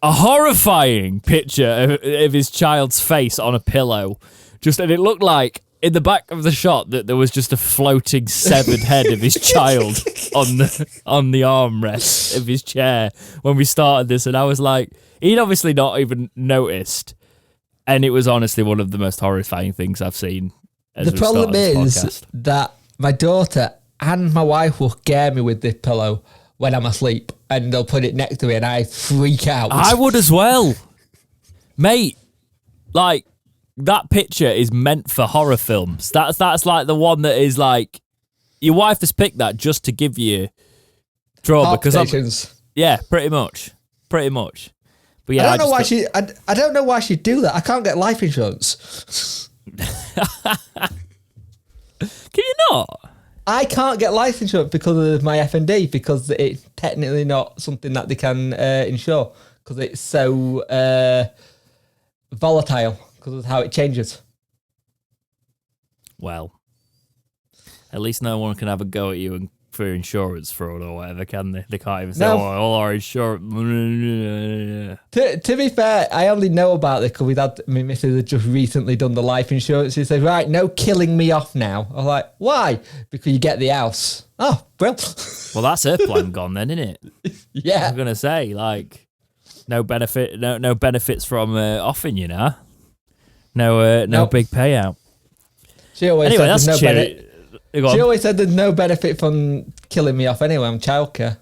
Speaker 1: a horrifying picture of his child's face on a pillow. And it looked like in the back of the shot that there was just a floating severed head of his child on the armrest of his chair when we started this. And I was like, he'd obviously not even noticed. And it was honestly one of the most horrifying things I've seen. The problem is
Speaker 2: that my daughter and my wife will scare me with this pillow when I'm asleep, and they'll put it next to me and I freak out.
Speaker 1: I would as well. Mate, like, that picture is meant for horror films. That's like the one that is like, your wife has picked that just to give you trauma. Yeah, pretty much. But yeah,
Speaker 2: I don't know why she'd do that. I can't get life insurance.
Speaker 1: Can you not?
Speaker 2: I can't get life insurance because of my FND, because it's technically not something that they can insure because it's so volatile because of how it changes.
Speaker 1: Well, at least no one can have a go at you and for insurance fraud or whatever, can they? They can't even say,
Speaker 2: No.
Speaker 1: all our insurance.
Speaker 2: To be fair, I only know about this because my missus had just recently done the life insurance. She said, right, no killing me off now. I was like, why? Because you get the house. Oh, brilliant.
Speaker 1: Well, that's her plan gone then, isn't it?
Speaker 2: Yeah.
Speaker 1: I'm going to say, like, no benefits from offing you now. No
Speaker 2: Nope.
Speaker 1: big payout.
Speaker 2: She always
Speaker 1: Anyway,
Speaker 2: said
Speaker 1: that's
Speaker 2: there's no
Speaker 1: cheery.
Speaker 2: benefit.
Speaker 1: Go on.
Speaker 2: She always said there's no benefit from killing me off anyway. I'm childcare.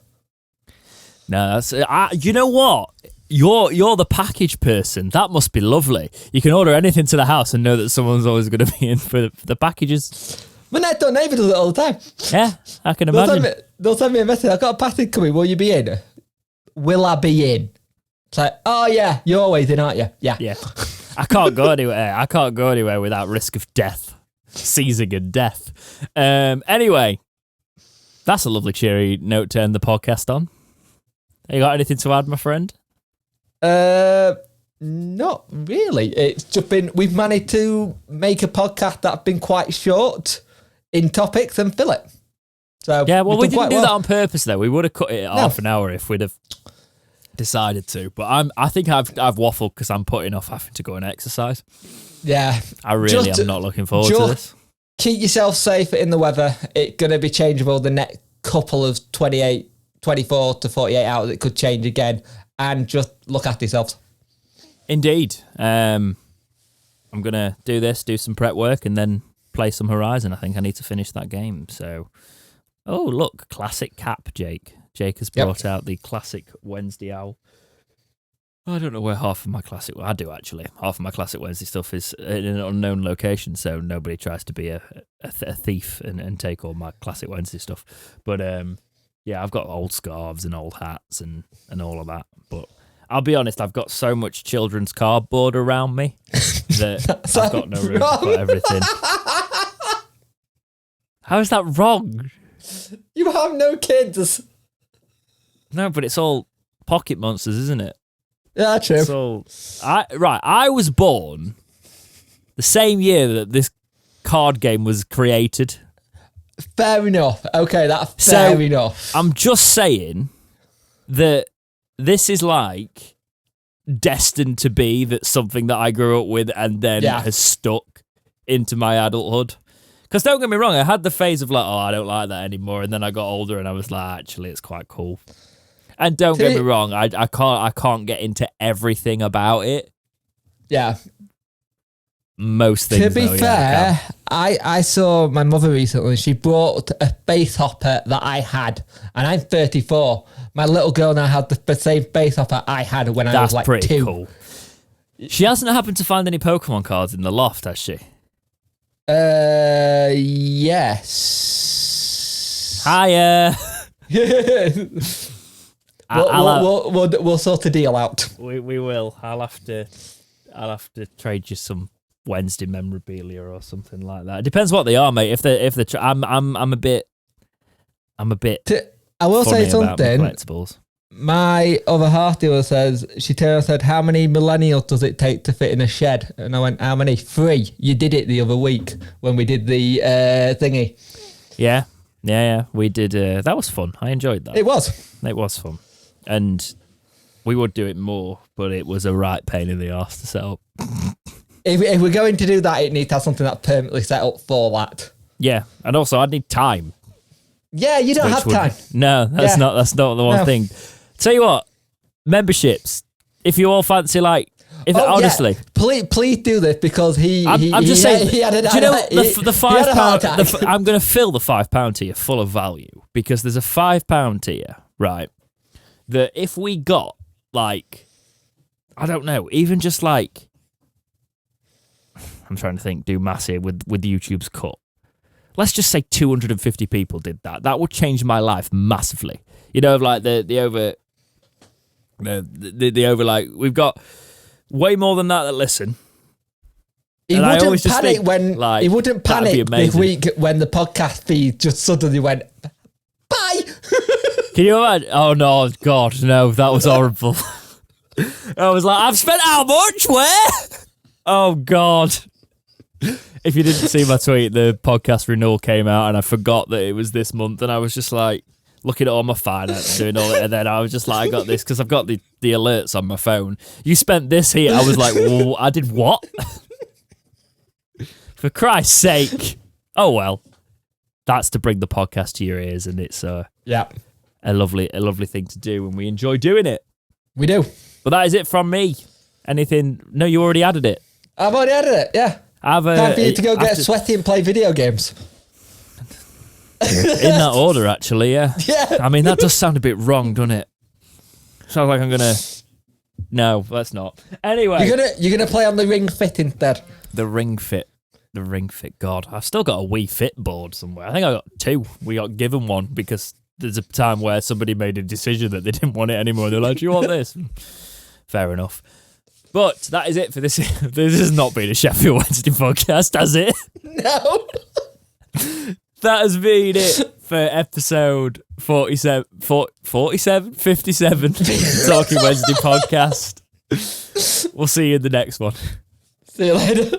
Speaker 1: No, that's you know what? You're the package person. That must be lovely. You can order anything to the house and know that someone's always going to be in for the packages.
Speaker 2: My next door neighbour does it all the time.
Speaker 1: Yeah, I can imagine.
Speaker 2: They'll send me a message. I've got a package coming. Will you be in? Will I be in? It's like, oh yeah, you're always in, aren't you? Yeah.
Speaker 1: Yeah. I can't go anywhere. I can't go anywhere without risk of death. Seizing and death. Anyway, that's a lovely cheery note to end the podcast on. You got anything to add, my friend?
Speaker 2: Not really. It's just we've managed to make a podcast that's been quite short in topics and fill it. So
Speaker 1: yeah, well, we didn't do
Speaker 2: well.
Speaker 1: that on purpose, though. We would have cut it at half an hour if we'd have decided to. But I think I've waffled because I'm putting off having to go and exercise.
Speaker 2: Yeah.
Speaker 1: I really am not looking forward to this.
Speaker 2: Keep yourself safe in the weather. It's going to be changeable the next couple of 24 to 48 hours. It could change again. And just look after yourselves.
Speaker 1: Indeed. I'm going to do some prep work and then play some Horizon. I think I need to finish that game. So, oh, look, classic cap, Jake. Jake has brought out the classic Wednesday owl. I don't know where half of my classic... Well, I do, actually. Half of my classic Wednesday stuff is in an unknown location, so nobody tries to be a thief and take all my classic Wednesday stuff. But, yeah, I've got old scarves and old hats and all of that. But I'll be honest, I've got so much children's cardboard around me that I've got no room to put everything. How is that wrong?
Speaker 2: You have no kids.
Speaker 1: No, but it's all pocket monsters, isn't it?
Speaker 2: Yeah, true.
Speaker 1: So, I was born the same year that this card game was created.
Speaker 2: Fair enough. Okay, that's fair enough.
Speaker 1: I'm just saying that this is like destined to be that something that I grew up with and then has stuck into my adulthood. Because don't get me wrong, I had the phase of like, oh, I don't like that anymore, and then I got older and I was like, actually, it's quite cool. And don't get me wrong, I can't get into everything about it.
Speaker 2: Yeah.
Speaker 1: Most things.
Speaker 2: To be fair, I saw my mother recently. She brought a space hopper that I had, and I'm 34. My little girl now had the same space hopper I had when I was like 2. That's pretty cool.
Speaker 1: She hasn't happened to find any Pokemon cards in the loft, has she?
Speaker 2: Yes.
Speaker 1: Hiya.
Speaker 2: We'll sort a deal out.
Speaker 1: We will. I'll have to trade you some Wednesday memorabilia or something like that. It depends what they are, mate. If they're I'm a bit.
Speaker 2: I will say something.
Speaker 1: Collectibles.
Speaker 2: My other half dealer said, how many millennials does it take to fit in a shed? And I went, how many? 3. You did it the other week when we did the thingy.
Speaker 1: Yeah. We did. That was fun. I enjoyed that.
Speaker 2: It was
Speaker 1: fun. And we would do it more, but it was a right pain in the arse to set up.
Speaker 2: If we're going to do that, it needs to have something that's permanently set up for that.
Speaker 1: Yeah, and also I'd need time.
Speaker 2: Yeah, you don't have time.
Speaker 1: No, that's not the one thing. Tell you what, memberships. If you all fancy, like, honestly,
Speaker 2: please do this because
Speaker 1: I'm just saying.
Speaker 2: He had
Speaker 1: do you know the £5? I'm going to fill the £5 tier full of value because there's a £5 tier, right? That if we got like, I don't know, even just like, I'm trying to think, do maths here with YouTube's cut. Let's just say 250 people did that. That would change my life massively. You know, like the over like we've got way more than that listen.
Speaker 2: He wouldn't panic this week when the podcast feed just suddenly went bye.
Speaker 1: Can you imagine? Oh no, God, no, that was horrible. I was like, I've spent how much? Where? Oh God. If you didn't see my tweet, the podcast renewal came out and I forgot that it was this month, and I was just like looking at all my finance, doing all it, and then I was just like, I got this because I've got the alerts on my phone. You spent this here. I was like, whoa, I did what? For Christ's sake. Oh well. That's to bring the podcast to your ears, and it's a lovely thing to do, and we enjoy doing it.
Speaker 2: We do.
Speaker 1: But that is it from me. Anything? No, you already added it.
Speaker 2: I've already added it, yeah. Time for you to go get sweaty and play video games.
Speaker 1: In that order, actually, yeah.
Speaker 2: Yeah.
Speaker 1: I mean, that does sound a bit wrong, doesn't it? Sounds like I'm going to... No, let's not. Anyway.
Speaker 2: You're gonna play on the Ring Fit instead.
Speaker 1: The Ring Fit. The Ring Fit. God, I've still got a Wii Fit board somewhere. I think I got 2. We got given one because there's a time where somebody made a decision that they didn't want it anymore. They're like, do you want this? Fair enough. But that is it for this. This has not been a Sheffield Wednesday podcast, has it?
Speaker 2: No.
Speaker 1: That has been it for episode 57, Talking Wednesday podcast. We'll see you in the next one.
Speaker 2: See you later.